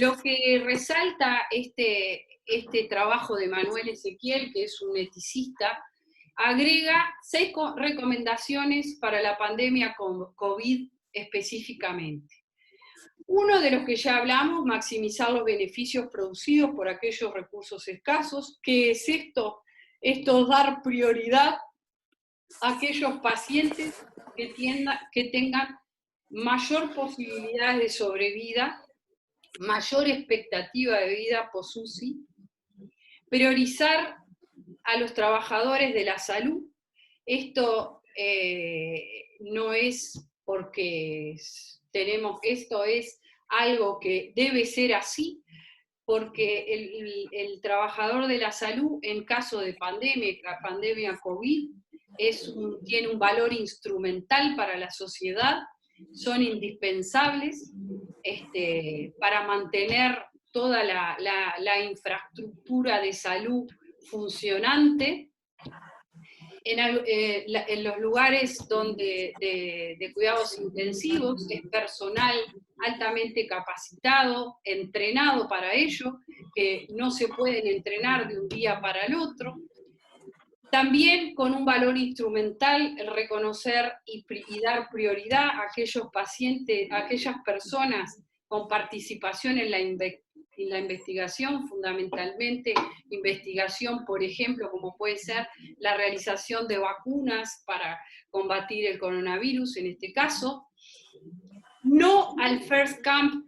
Lo que resalta este trabajo de Manuel Ezequiel, que es un eticista, agrega 6 recomendaciones para la pandemia COVID específicamente. Uno de los que ya hablamos, maximizar los beneficios producidos por aquellos recursos escasos. ¿Qué es esto? Esto es dar prioridad a aquellos pacientes que tengan mayor posibilidad de sobrevida, mayor expectativa de vida post-UCI, priorizar a los trabajadores de la salud. Esto no es porque esto es algo que debe ser así, porque el trabajador de la salud en caso de pandemia COVID, tiene un valor instrumental para la sociedad, son indispensables para mantener toda la infraestructura de salud funcionante. En los lugares de cuidados intensivos es personal altamente capacitado, entrenado para ello, que no se pueden entrenar de un día para el otro. También con un valor instrumental, el reconocer y dar prioridad a aquellos pacientes, a aquellas personas con participación en la investigación, fundamentalmente investigación, por ejemplo, como puede ser la realización de vacunas para combatir el coronavirus en este caso. No al first come,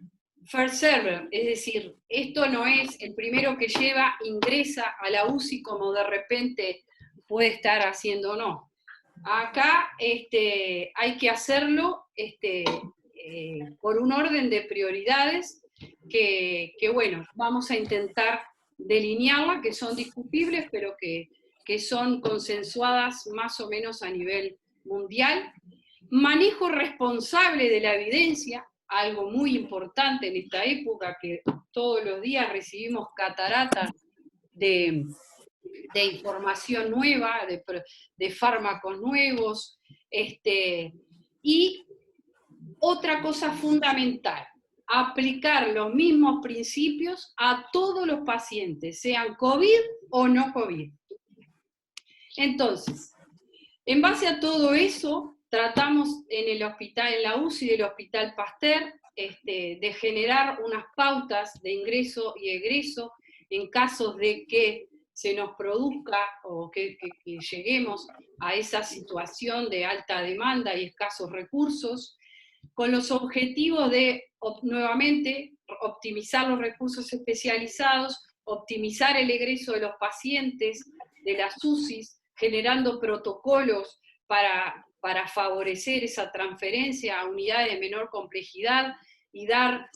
first server, es decir, esto no es el primero que lleva, ingresa a la UCI como de repente puede estar haciendo, no. Acá hay que hacerlo por un orden de prioridades que, bueno, vamos a intentar delinearla, que son discutibles, pero que son consensuadas más o menos a nivel mundial. Manejo responsable de la evidencia, algo muy importante en esta época, que todos los días recibimos cataratas de información nueva, de fármacos nuevos, y otra cosa fundamental, aplicar los mismos principios a todos los pacientes, sean COVID o no COVID. Entonces, en base a todo eso, tratamos en el hospital, en la UCI del Hospital Pasteur, de generar unas pautas de ingreso y egreso en casos de que se nos produzca o que lleguemos a esa situación de alta demanda y escasos recursos, con los objetivos de, nuevamente, optimizar los recursos especializados, optimizar el egreso de los pacientes de las UCIs, generando protocolos para favorecer esa transferencia a unidades de menor complejidad y dar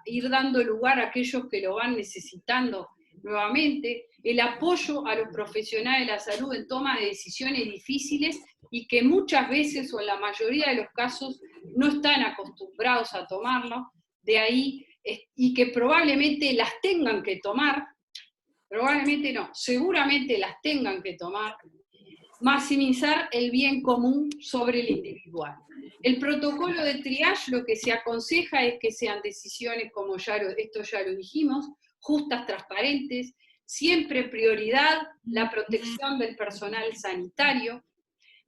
ir dando lugar a aquellos que lo van necesitando nuevamente, el apoyo a los profesionales de la salud en toma de decisiones difíciles y que muchas veces o en la mayoría de los casos no están acostumbrados a tomarlo, de ahí, y que probablemente las tengan que tomar, probablemente no, seguramente las tengan que tomar, maximizar el bien común sobre el individual. El protocolo de triage lo que se aconseja es que sean decisiones, como esto ya lo dijimos, justas, transparentes, siempre prioridad la protección del personal sanitario.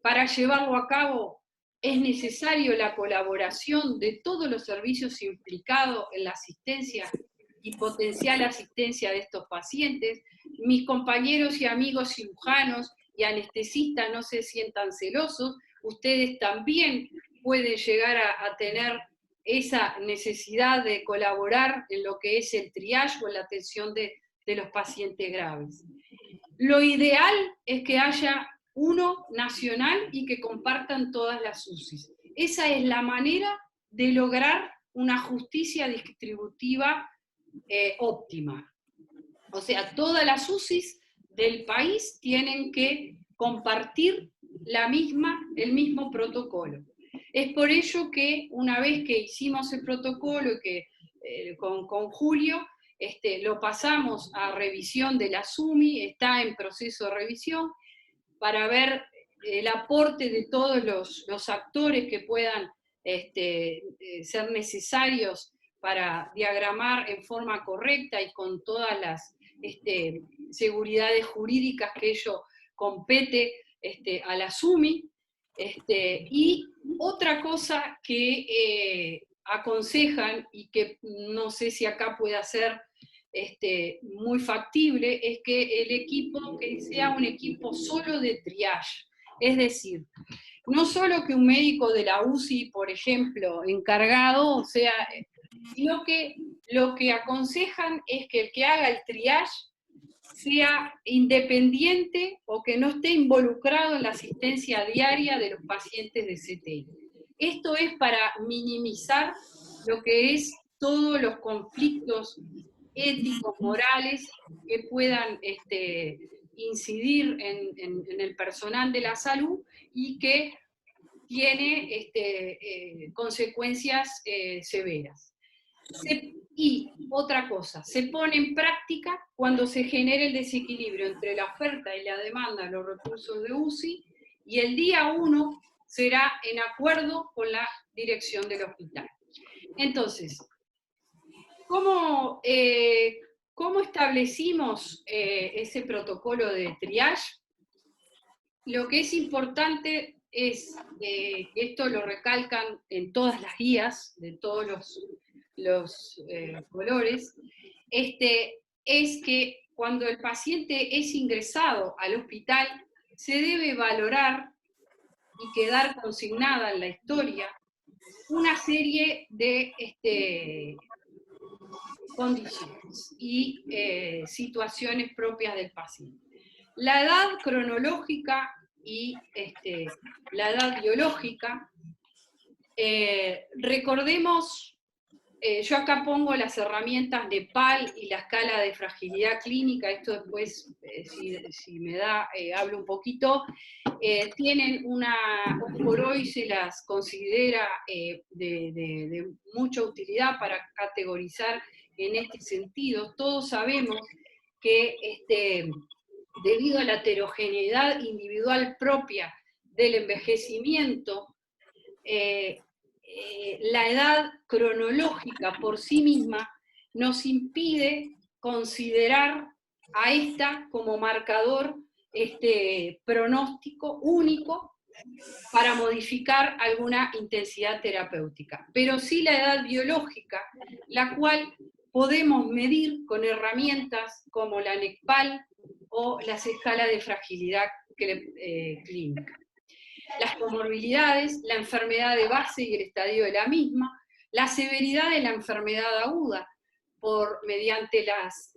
Para llevarlo a cabo es necesario la colaboración de todos los servicios implicados en la asistencia y potencial asistencia de estos pacientes. Mis compañeros y amigos cirujanos y anestesistas no se sientan celosos, ustedes también pueden llegar a tener esa necesidad de colaborar en lo que es el triage o la atención de los pacientes graves. Lo ideal es que haya uno nacional y que compartan todas las UCIs. Esa es la manera de lograr una justicia distributiva óptima. O sea, todas las UCIs del país tienen que compartir el mismo protocolo. Es por ello que una vez que hicimos el protocolo y que con Julio lo pasamos a revisión de la SUMI, está en proceso de revisión, para ver el aporte de todos los actores que puedan ser necesarios para diagramar en forma correcta y con todas las seguridades jurídicas que ello compete a la SUMI. Y otra cosa que aconsejan, y que no sé si acá puede ser muy factible, es que el equipo que sea un equipo solo de triage. Es decir, no solo que un médico de la UCI, por ejemplo, encargado, o sea, sino que lo que aconsejan es que el que haga el triage sea independiente o que no esté involucrado en la asistencia diaria de los pacientes de CTI. Esto es para minimizar lo que es todos los conflictos éticos, morales, que puedan incidir en el personal de la salud y que tiene consecuencias severas. Y otra cosa, se pone en práctica cuando se genere el desequilibrio entre la oferta y la demanda de los recursos de UCI, y el día 1 será en acuerdo con la dirección del hospital. Entonces, ¿cómo ¿Cómo establecimos ese protocolo de triage? Lo que es importante es, esto lo recalcan en todas las guías, de todos los colores, es que cuando el paciente es ingresado al hospital, se debe valorar y quedar consignada en la historia una serie de condiciones y situaciones propias del paciente. La edad cronológica y la edad biológica, recordemos, yo acá pongo las herramientas NEPAL y la escala de fragilidad clínica, esto después, si me da, hablo un poquito, tienen hoy por hoy se las considera de mucha utilidad para categorizar en este sentido. Todos sabemos que debido a la heterogeneidad individual propia del envejecimiento, la edad cronológica por sí misma nos impide considerar a esta como marcador pronóstico único para modificar alguna intensidad terapéutica. Pero sí la edad biológica, la cual podemos medir con herramientas como la NEPAL o las escalas de fragilidad clínica. Las comorbilidades, la enfermedad de base y el estadio de la misma, la severidad de la enfermedad aguda, mediante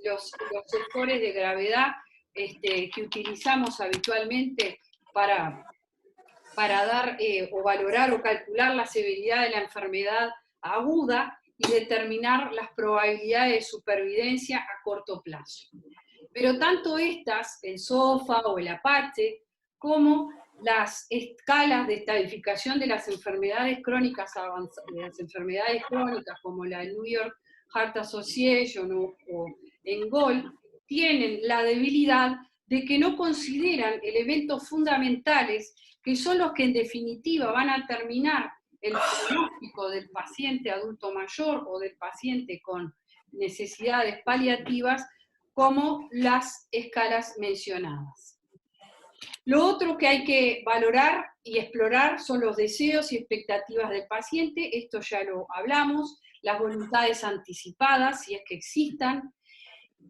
los sectores de gravedad que utilizamos habitualmente para dar o valorar o calcular la severidad de la enfermedad aguda y determinar las probabilidades de supervivencia a corto plazo. Pero tanto estas, el SOFA o el APACHE, como las escalas de estadificación de las enfermedades crónicas avanzadas, de las enfermedades crónicas como la New York Heart Association o ENGOL, tienen la debilidad de que no consideran elementos fundamentales que son los que en definitiva van a determinar el pronóstico del paciente adulto mayor o del paciente con necesidades paliativas, como las escalas mencionadas. Lo otro que hay que valorar y explorar son los deseos y expectativas del paciente, esto ya lo hablamos, las voluntades anticipadas, si es que existan,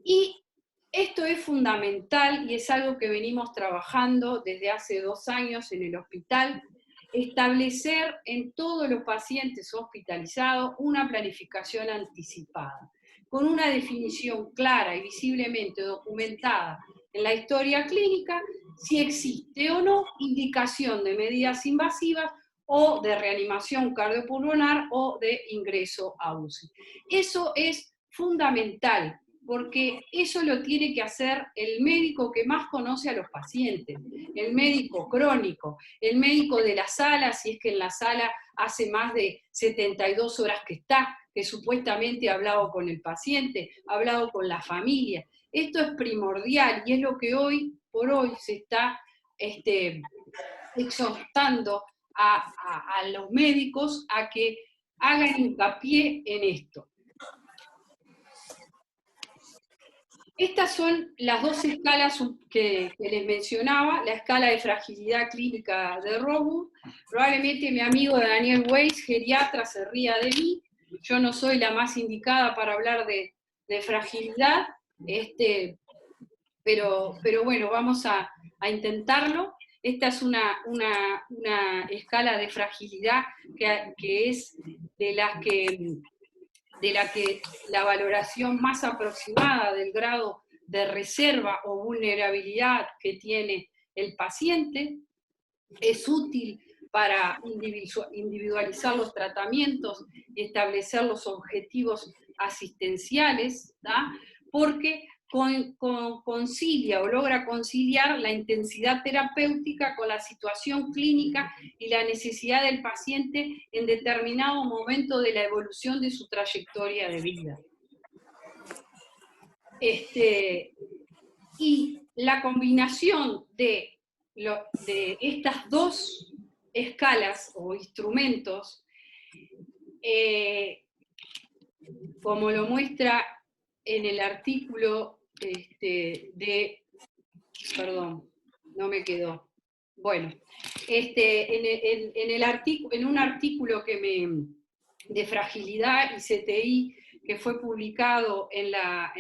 y esto es fundamental y es algo que venimos trabajando desde hace 2 años en el hospital, establecer en todos los pacientes hospitalizados una planificación anticipada, con una definición clara y visiblemente documentada en la historia clínica, si existe o no indicación de medidas invasivas o de reanimación cardiopulmonar o de ingreso a UCI. Eso es fundamental, porque eso lo tiene que hacer el médico que más conoce a los pacientes, el médico crónico, el médico de la sala, si es que en la sala hace más de 72 horas que está, que supuestamente ha hablado con el paciente, ha hablado con la familia. Esto es primordial y es lo que hoy por hoy se está exhortando a los médicos a que hagan hincapié en esto. Estas son las 2 escalas que les mencionaba, la escala de fragilidad clínica de Robu. Probablemente mi amigo Daniel Weiss, geriatra, se ría de mí. Yo no soy la más indicada para hablar de fragilidad, pero bueno, vamos a intentarlo. Esta es una escala de fragilidad que es de la que la valoración más aproximada del grado de reserva o vulnerabilidad que tiene el paciente. Es útil para individualizar los tratamientos y establecer los objetivos asistenciales, ¿tá? Porque concilia o logra conciliar la intensidad terapéutica con la situación clínica y la necesidad del paciente en determinado momento de la evolución de su trayectoria de vida. Y la combinación de estas 2 escalas o instrumentos, como lo muestra en el artículo perdón, no me quedó. Bueno, en un artículo de fragilidad y CTI que fue publicado en la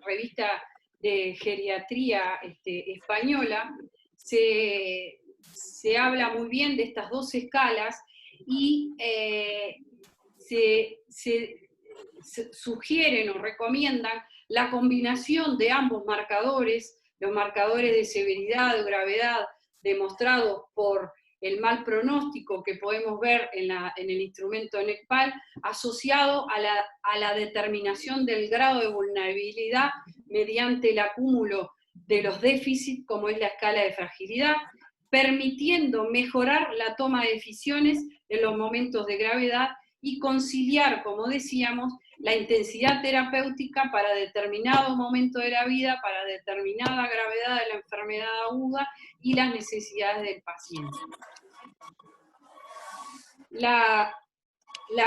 revista de geriatría española, se habla muy bien de estas dos escalas y se sugieren o recomiendan la combinación de ambos marcadores, los marcadores de severidad o gravedad demostrados por el mal pronóstico que podemos ver en el instrumento NECPAL, asociado a la determinación del grado de vulnerabilidad mediante el acúmulo de los déficits, como es la escala de fragilidad, permitiendo mejorar la toma de decisiones en los momentos de gravedad y conciliar, como decíamos, la intensidad terapéutica para determinado momento de la vida, para determinada gravedad de la enfermedad aguda y las necesidades del paciente. Las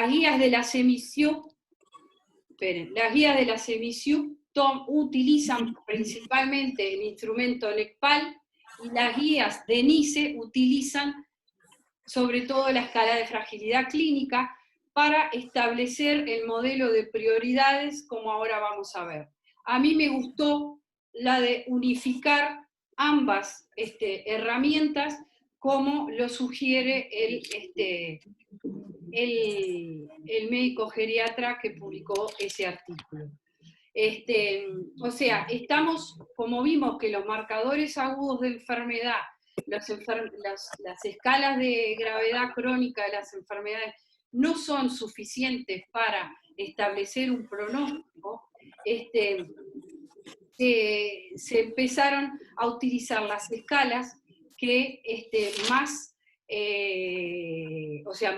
guías de la SEMISIUB, utilizan principalmente el instrumento NECPAL y las guías de NICE utilizan sobre todo la escala de fragilidad clínica para establecer el modelo de prioridades, como ahora vamos a ver. A mí me gustó la de unificar ambas herramientas, como lo sugiere el médico geriatra que publicó ese artículo. O sea, como vimos que los marcadores agudos de enfermedad, las escalas de gravedad crónica de las enfermedades no son suficientes para establecer un pronóstico, se empezaron a utilizar las escalas que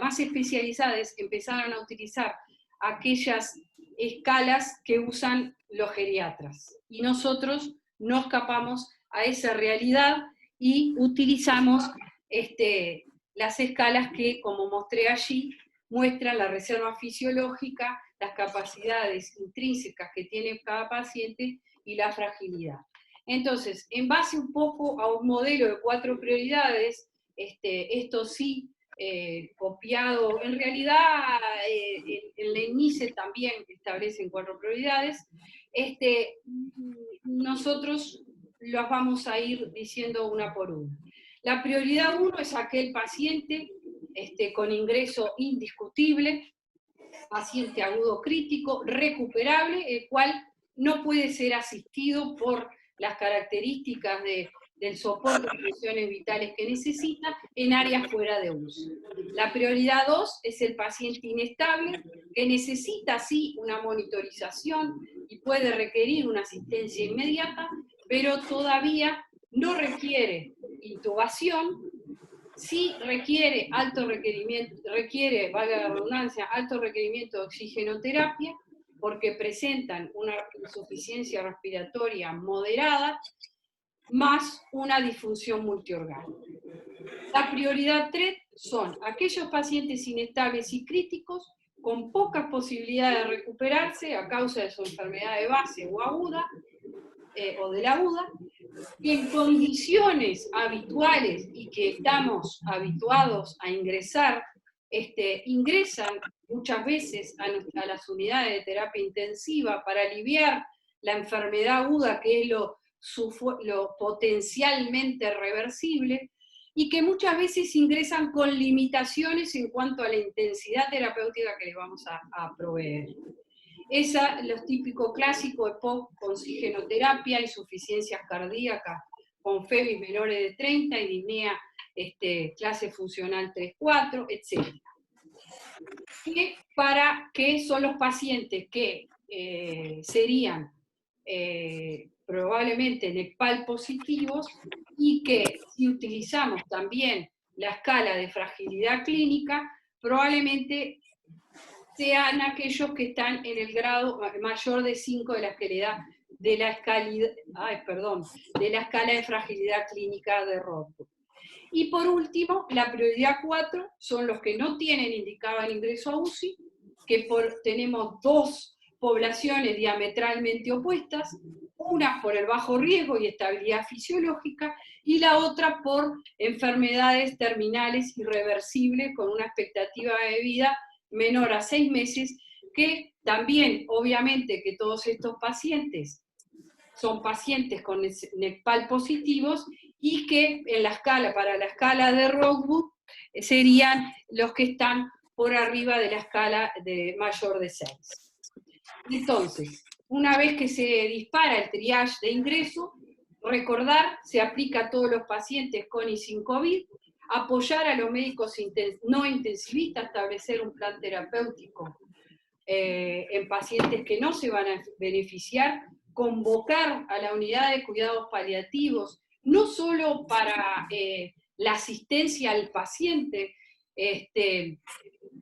más especializadas, empezaron a utilizar aquellas escalas que usan los geriatras. Y nosotros no escapamos a esa realidad y utilizamos las escalas que, como mostré allí, muestran la reserva fisiológica, las capacidades intrínsecas que tiene cada paciente y la fragilidad. Entonces, en base un poco a un modelo de 4 prioridades, esto sí, copiado, en realidad en la NICE también establecen 4 prioridades, nosotros las vamos a ir diciendo una por una. La prioridad 1 es aquel paciente con ingreso indiscutible, paciente agudo crítico, recuperable, el cual no puede ser asistido por las características del soporte de funciones vitales que necesita en áreas fuera de uso. La prioridad 2 es el paciente inestable, que necesita sí una monitorización y puede requerir una asistencia inmediata, pero todavía no requiere intubación, sí requiere valga la redundancia, alto requerimiento de oxigenoterapia, porque presentan una insuficiencia respiratoria moderada, más una disfunción multiorgánica. La prioridad 3 son aquellos pacientes inestables y críticos con pocas posibilidades de recuperarse a causa de su enfermedad de base o aguda, o de la aguda, que en condiciones habituales y que estamos habituados a ingresar, ingresan muchas veces a las unidades de terapia intensiva para aliviar la enfermedad aguda, que es lo potencialmente reversible, y que muchas veces ingresan con limitaciones en cuanto a la intensidad terapéutica que les vamos a proveer. Los típicos clásicos EPOC con oxigenoterapia, insuficiencias cardíacas con FEBIS menores de 30 y disnea clase funcional 3-4, etc. ¿Qué son los pacientes que serían probablemente NECPAL positivos y que si utilizamos también la escala de fragilidad clínica, probablemente sean aquellos que están en el grado mayor de 5 de la escala de fragilidad clínica de Roth. Y por último, la prioridad 4 son los que no tienen indicado el ingreso a UCI, que tenemos 2 poblaciones diametralmente opuestas, una por el bajo riesgo y estabilidad fisiológica, y la otra por enfermedades terminales irreversibles con una expectativa de vida menor a 6 meses, que también, obviamente, que todos estos pacientes son pacientes con NECPAL positivos, y que en la escala, para la escala de Rockwood, serían los que están por arriba de la escala de mayor de 6. Entonces, una vez que se dispara el triage de ingreso, recordar, se aplica a todos los pacientes con y sin COVID, apoyar a los médicos no intensivistas a establecer un plan terapéutico en pacientes que no se van a beneficiar, convocar a la unidad de cuidados paliativos, no solo para la asistencia al paciente,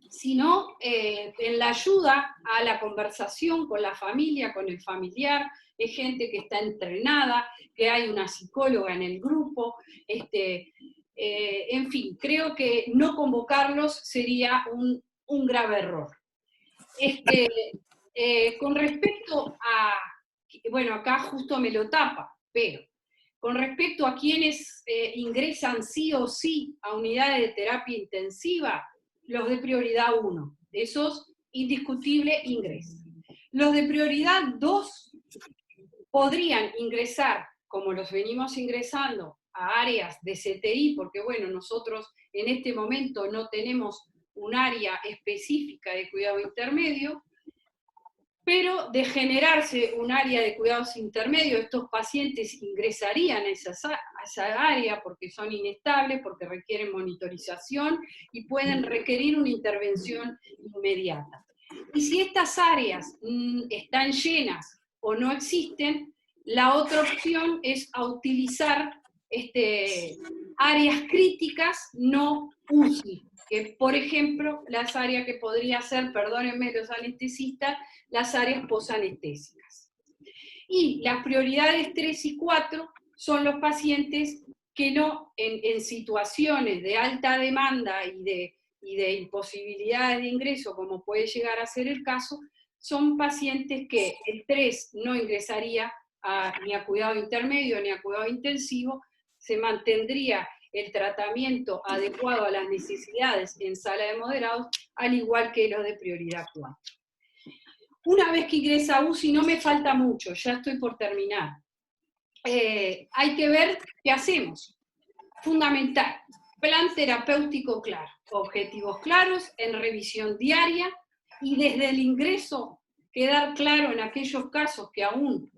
sino en la ayuda a la conversación con la familia, con el familiar. Es gente que está entrenada, que hay una psicóloga en el grupo, en fin, creo que no convocarlos sería un grave error. Con respecto a, bueno, acá justo me lo tapa, pero con respecto a quienes ingresan sí o sí a unidades de terapia intensiva, los de prioridad 1, esos indiscutible ingresan. Los de prioridad 2 podrían ingresar, como los venimos ingresando, a áreas de CTI, porque bueno, nosotros en este momento no tenemos un área específica de cuidado intermedio, pero de generarse un área de cuidados intermedios, estos pacientes ingresarían a esa área porque son inestables, porque requieren monitorización y pueden requerir una intervención inmediata. Y si estas áreas están llenas o no existen, la otra opción es a utilizar áreas críticas no UCI, que por ejemplo las áreas que podría ser, perdónenme los anestesistas, las áreas posanestésicas. Y las prioridades 3 y 4 son los pacientes que no, en situaciones de alta demanda y de imposibilidades de ingreso, como puede llegar a ser el caso, son pacientes que el 3 no ingresaría ni a cuidado intermedio ni a cuidado intensivo, se mantendría el tratamiento adecuado a las necesidades en sala de moderados, al igual que los de prioridad 4. Una vez que ingresa a UCI, no me falta mucho, ya estoy por terminar. Hay que ver qué hacemos. Fundamental, plan terapéutico claro, objetivos claros en revisión diaria, y desde el ingreso quedar claro en aquellos casos que aún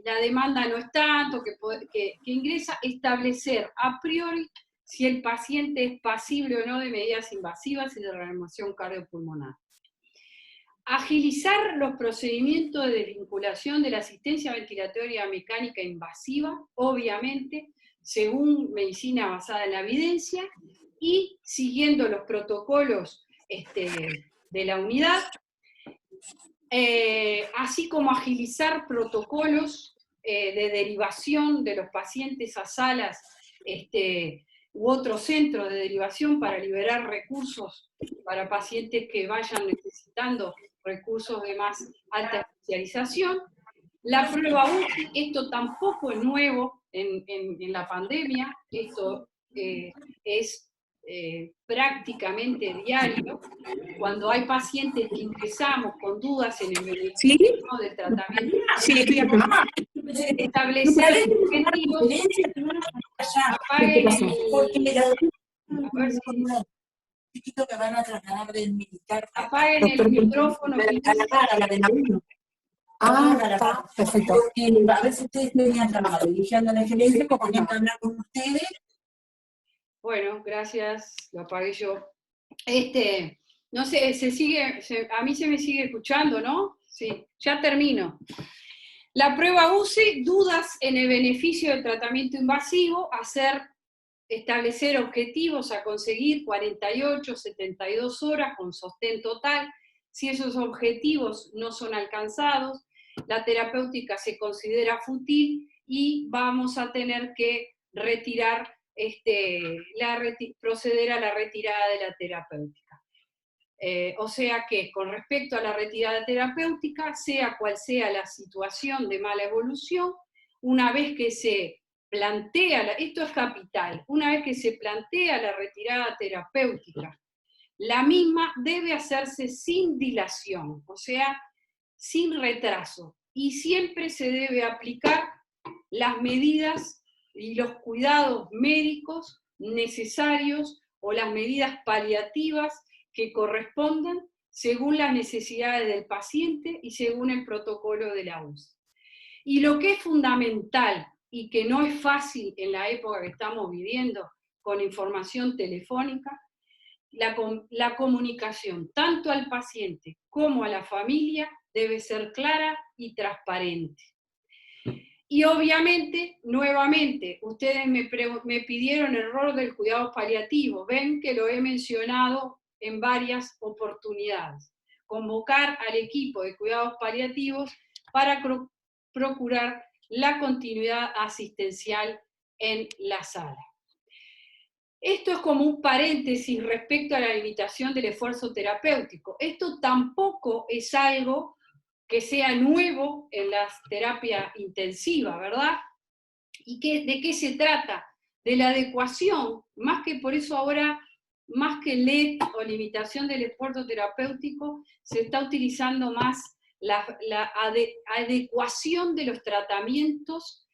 la demanda no es tanto, que ingresa, establecer a priori si el paciente es pasible o no de medidas invasivas y de reanimación cardiopulmonar. Agilizar los procedimientos de desvinculación de la asistencia ventilatoria mecánica invasiva, obviamente, según medicina basada en la evidencia, y siguiendo los protocolos de la unidad, así como agilizar protocolos de derivación de los pacientes a salas u otros centros de derivación para liberar recursos para pacientes que vayan necesitando recursos de más alta especialización. La prueba UCI, esto tampoco es nuevo en la pandemia, esto es prácticamente diario. Cuando hay pacientes que ingresamos con dudas en el beneficio del tratamiento, establecer objetivos. Apaguen que van a trasladar del militar. Apaguen el micrófono. Está, perfecto. A ver si ustedes tenían trabajo dirigiendo la gerencia, como tenían que hablar con ustedes. Bueno, gracias, lo apagué yo. No sé, a mí se me sigue escuchando, ¿no? Sí, ya termino. La prueba UCI, dudas en el beneficio del tratamiento invasivo, establecer objetivos a conseguir 48, 72 horas con sostén total. Si esos objetivos no son alcanzados, la terapéutica se considera fútil y vamos a tener que proceder a la retirada de la terapéutica. O sea que con respecto a la retirada terapéutica, sea cual sea la situación de mala evolución, una vez que se plantea, esto es capital, una vez que se plantea la retirada terapéutica, la misma debe hacerse sin dilación, o sea, sin retraso, y siempre se debe aplicar las medidas y los cuidados médicos necesarios o las medidas paliativas que correspondan según las necesidades del paciente y según el protocolo de la UCI. Y lo que es fundamental y que no es fácil en la época que estamos viviendo con información telefónica, la comunicación tanto al paciente como a la familia debe ser clara y transparente. Y obviamente, nuevamente, ustedes me pidieron el rol del cuidado paliativo. Ven que lo he mencionado en varias oportunidades. Convocar al equipo de cuidados paliativos para procurar la continuidad asistencial en la sala. Esto es como un paréntesis respecto a la limitación del esfuerzo terapéutico. Esto tampoco es algo que sea nuevo en la terapia intensiva, ¿verdad? ¿Y de qué se trata? De la adecuación, más que por eso ahora, más que LED o limitación del esfuerzo terapéutico, se está utilizando más la adecuación de los tratamientos,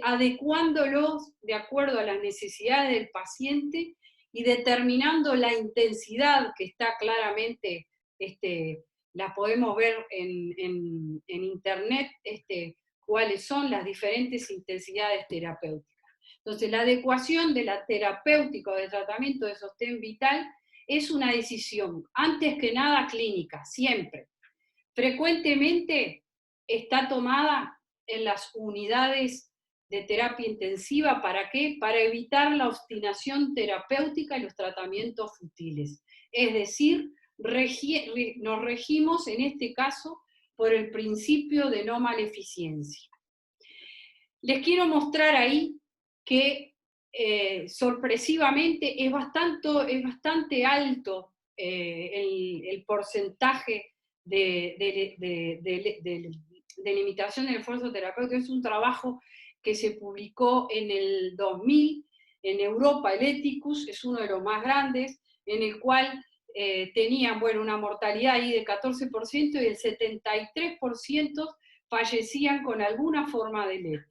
adecuándolos de acuerdo a las necesidades del paciente y determinando la intensidad que está claramente, la podemos ver en internet, cuáles son las diferentes intensidades terapéuticas. Entonces, la adecuación de la terapéutica o de tratamiento de sostén vital es una decisión, antes que nada clínica, siempre. Frecuentemente está tomada en las unidades de terapia intensiva, ¿para qué? Para evitar la obstinación terapéutica y los tratamientos futiles. Es decir, nos regimos en este caso por el principio de no maleficencia. Les quiero mostrar ahí que sorpresivamente es bastante alto el porcentaje de limitación del esfuerzo terapéutico. Es un trabajo que se publicó en el 2000 en Europa, el Ethicus, es uno de los más grandes, en el cual tenían una mortalidad ahí de 14% y el 73% fallecían con alguna forma de LED,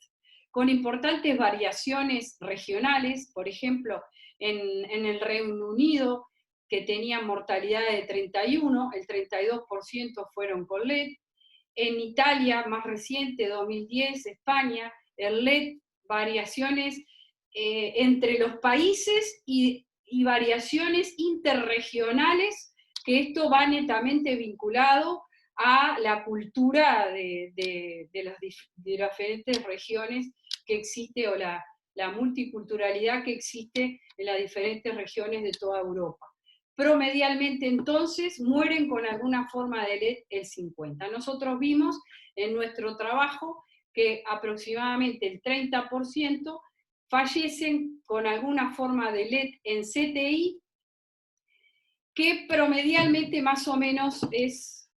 con importantes variaciones regionales. Por ejemplo, en el Reino Unido, que tenían mortalidad de 31, el 32% fueron con LED. En Italia, más reciente, 2010, España, el LED, variaciones entre los países y variaciones interregionales, que esto va netamente vinculado a la cultura de las diferentes regiones que existe, o la multiculturalidad que existe en las diferentes regiones de toda Europa. Promedialmente, entonces, mueren con alguna forma de LED el 50%. Nosotros vimos en nuestro trabajo que aproximadamente el 30% fallecen con alguna forma de LED en CTI, que promedialmente más o menos es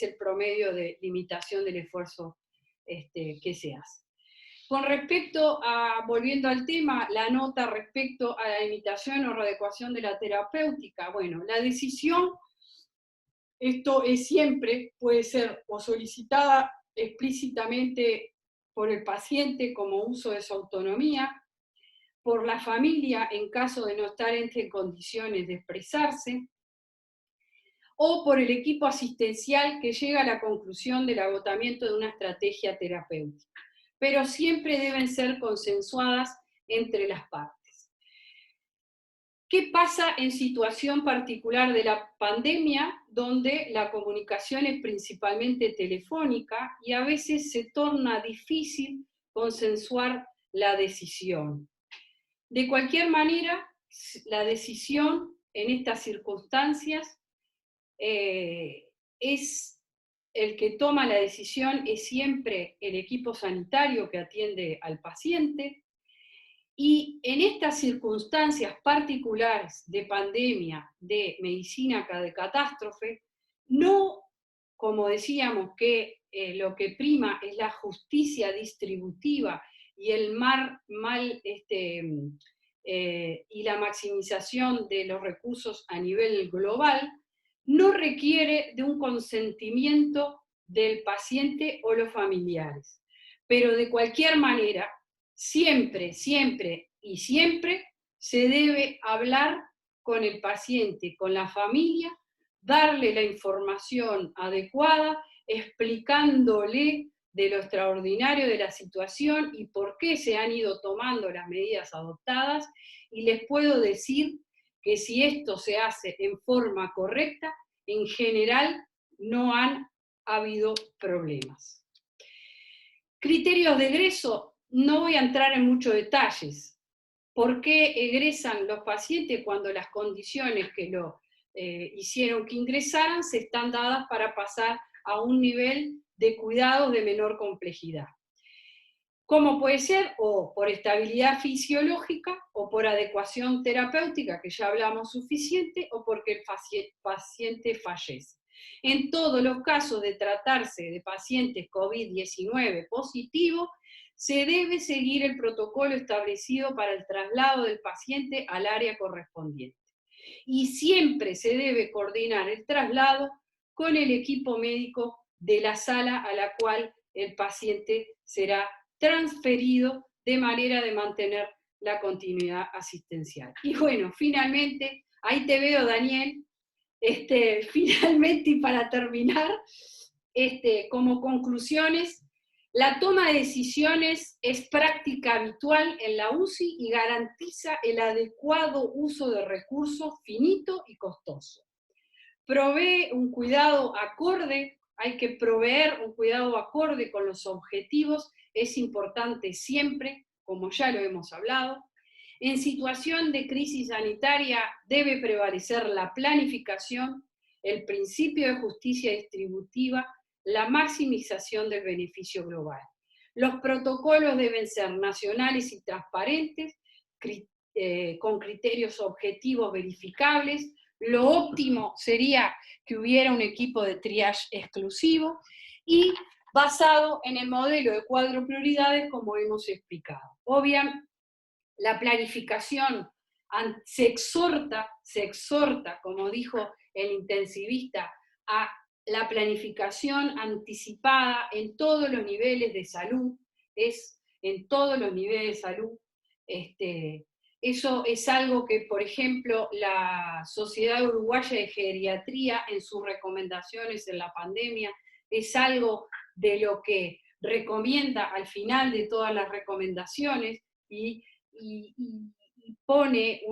el promedio de limitación del esfuerzo que se hace. Con respecto a, volviendo al tema, la nota respecto a la limitación o readecuación de la terapéutica, bueno, la decisión, esto es siempre, puede ser o solicitada explícitamente por el paciente como uso de su autonomía, por la familia en caso de no estar en condiciones de expresarse, o por el equipo asistencial que llega a la conclusión del agotamiento de una estrategia terapéutica. Pero siempre deben ser consensuadas entre las partes. ¿Qué pasa en situación particular de la pandemia, donde la comunicación es principalmente telefónica y a veces se torna difícil consensuar la decisión? De cualquier manera, la decisión en estas circunstancias es el que toma la decisión, es siempre el equipo sanitario que atiende al paciente, Y en estas circunstancias particulares de pandemia, de medicina de catástrofe, no, como decíamos, que lo que prima es la justicia distributiva y el y la maximización de los recursos a nivel global, no requiere de un consentimiento del paciente o los familiares. Pero de cualquier manera, siempre, siempre y siempre se debe hablar con el paciente, con la familia, darle la información adecuada, explicándole de lo extraordinario de la situación y por qué se han ido tomando las medidas adoptadas, y les puedo decir que si esto se hace en forma correcta, en general no han habido problemas. Criterios de egreso, no voy a entrar en muchos detalles. ¿Por qué egresan los pacientes cuando las condiciones que lo hicieron que ingresaran se están dadas para pasar a un nivel de cuidados de menor complejidad? ¿Cómo puede ser? O por estabilidad fisiológica, o por adecuación terapéutica, que ya hablamos suficiente, o porque el paciente fallece. En todos los casos de tratarse de pacientes COVID-19 positivos, se debe seguir el protocolo establecido para el traslado del paciente al área correspondiente. Y siempre se debe coordinar el traslado con el equipo médico de la sala a la cual el paciente será transferido, de manera de mantener la continuidad asistencial. Y bueno, finalmente, ahí te veo, Daniel, finalmente, y para terminar, como conclusiones, la toma de decisiones es práctica habitual en la UCI y garantiza el adecuado uso de recursos finito y costoso. Provee un cuidado acorde, hay que proveer un cuidado acorde con los objetivos, es importante siempre, como ya lo hemos hablado. En situación de crisis sanitaria debe prevalecer la planificación, el principio de justicia distributiva, la maximización del beneficio global. Los protocolos deben ser nacionales y transparentes, con criterios objetivos verificables. Lo óptimo sería que hubiera un equipo de triage exclusivo y basado en el modelo de cuadro prioridades, como hemos explicado. Obviamente, la planificación se exhorta, como dijo el intensivista, a la planificación anticipada en todos los niveles de salud, en todos los niveles de salud. Eso es algo que, por ejemplo, la Sociedad Uruguaya de Geriatría, en sus recomendaciones en la pandemia, es algo de lo que recomienda al final de todas las recomendaciones, y pone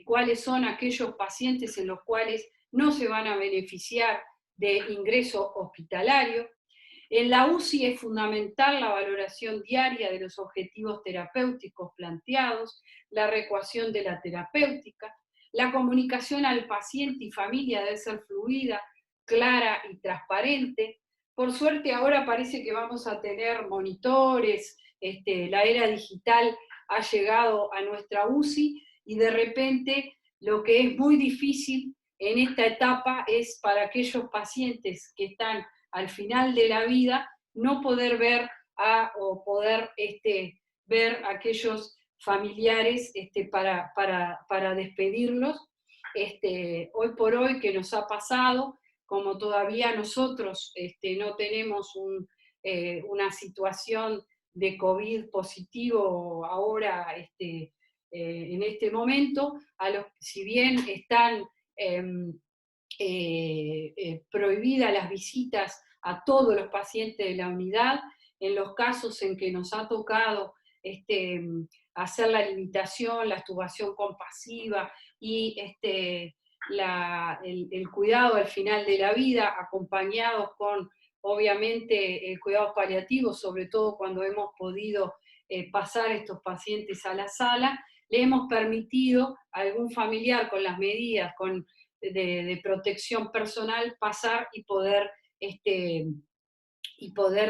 cuáles son aquellos pacientes en los cuales no se van a beneficiar de ingreso hospitalario. En la UCI es fundamental la valoración diaria de los objetivos terapéuticos planteados, la adecuación de la terapéutica, la comunicación al paciente y familia debe ser fluida, clara y transparente. Por suerte ahora parece que vamos a tener monitores, la era digital ha llegado a nuestra UCI, y de repente lo que es muy difícil en esta etapa es para aquellos pacientes que están al final de la vida no poder ver o poder ver a aquellos familiares para despedirlos. Hoy por hoy que nos ha pasado, como todavía nosotros no tenemos una situación de COVID positivo ahora, en este momento, si bien están prohibidas las visitas a todos los pacientes de la unidad, en los casos en que nos ha tocado hacer la limitación, la extubación compasiva y el cuidado al final de la vida, acompañados con, obviamente, el cuidado paliativo, sobre todo cuando hemos podido pasar estos pacientes a la sala, le hemos permitido a algún familiar con las medidas de protección personal pasar y poder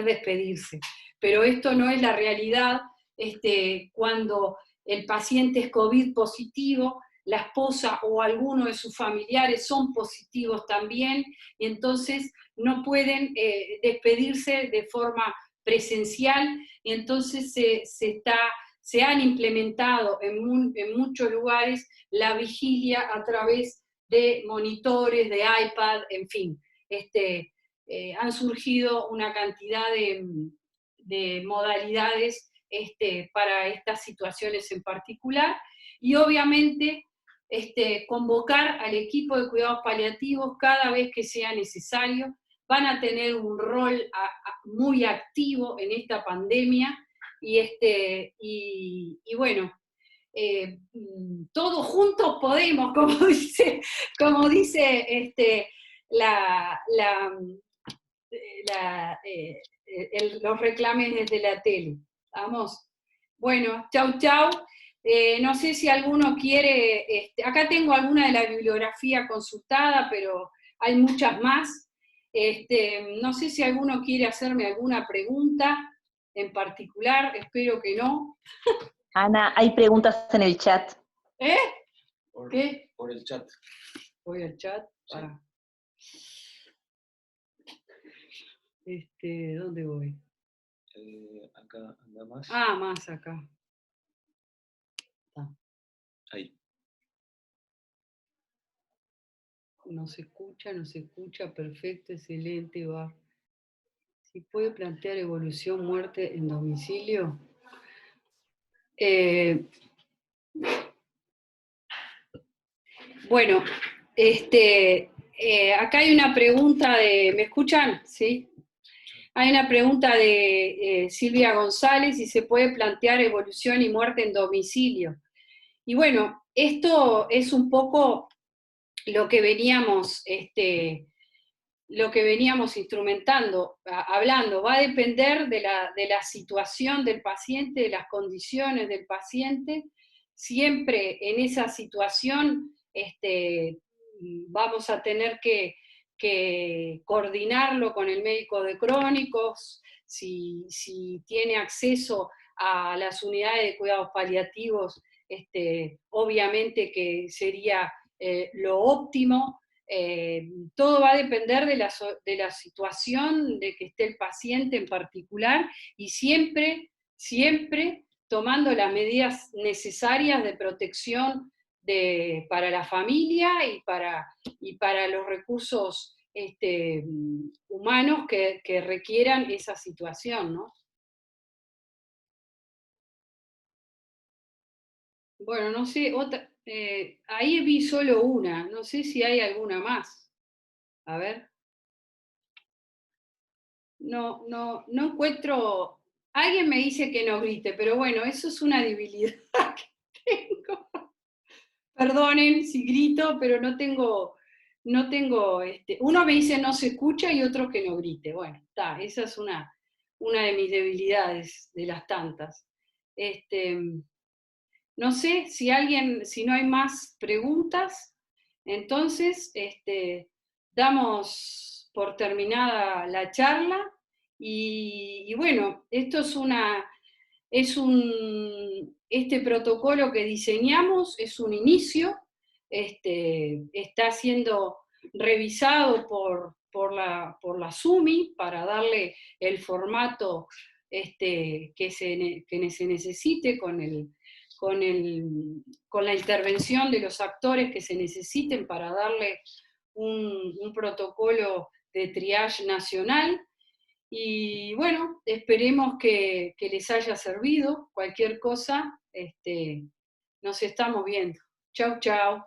despedirse. Pero esto no es la realidad cuando el paciente es COVID positivo, la esposa o alguno de sus familiares son positivos también, y entonces no pueden despedirse de forma presencial, y entonces se han implementado en muchos lugares la vigilia a través de monitores, de iPad, en fin. Han surgido una cantidad de modalidades para estas situaciones en particular, y obviamente convocar al equipo de cuidados paliativos cada vez que sea necesario. Van a tener un rol muy activo en esta pandemia, y bueno, todos juntos podemos, como dice los reclames de la tele. Vamos. Bueno, chau, chau. No sé si alguno quiere, acá tengo alguna de la bibliografía consultada, pero hay muchas más. No sé si alguno quiere hacerme alguna pregunta en particular, espero que no. Ana, hay preguntas en el chat. ¿Eh? ¿Qué? Por el chat. Voy al chat. Para. ¿Dónde voy? Acá anda más. Ah, más acá. Ahí. No se escucha, perfecto, excelente, va. Si puede plantear evolución, muerte en domicilio. Bueno, acá hay una pregunta de, ¿me escuchan? ¿Sí? Hay una pregunta de Silvia González, si se puede plantear evolución y muerte en domicilio. Y bueno, esto es un poco lo que veníamos instrumentando, hablando. Va a depender de la situación del paciente, de las condiciones del paciente. Siempre en esa situación vamos a tener que coordinarlo con el médico de crónicos, si tiene acceso a las unidades de cuidados paliativos, obviamente que sería lo óptimo. Todo va a depender de la situación de que esté el paciente en particular, y siempre tomando las medidas necesarias de protección para la familia y para los recursos humanos que requieran esa situación, ¿no? Bueno, no sé, ahí vi solo una, no sé si hay alguna más. A ver. No encuentro. Alguien me dice que no grite, pero bueno, eso es una debilidad que tengo. Perdonen si grito, pero no tengo. Uno me dice no se escucha y otro que no grite. Bueno, esa es una de mis debilidades, de las tantas. No sé si no hay más preguntas, entonces damos por terminada la charla, y bueno, esto este protocolo que diseñamos es un inicio, está siendo revisado por la SUMI para darle el formato que se necesite con la intervención de los actores que se necesiten para darle un protocolo de triage nacional. Y bueno, esperemos que les haya servido. Cualquier cosa, nos estamos viendo. Chau, chau.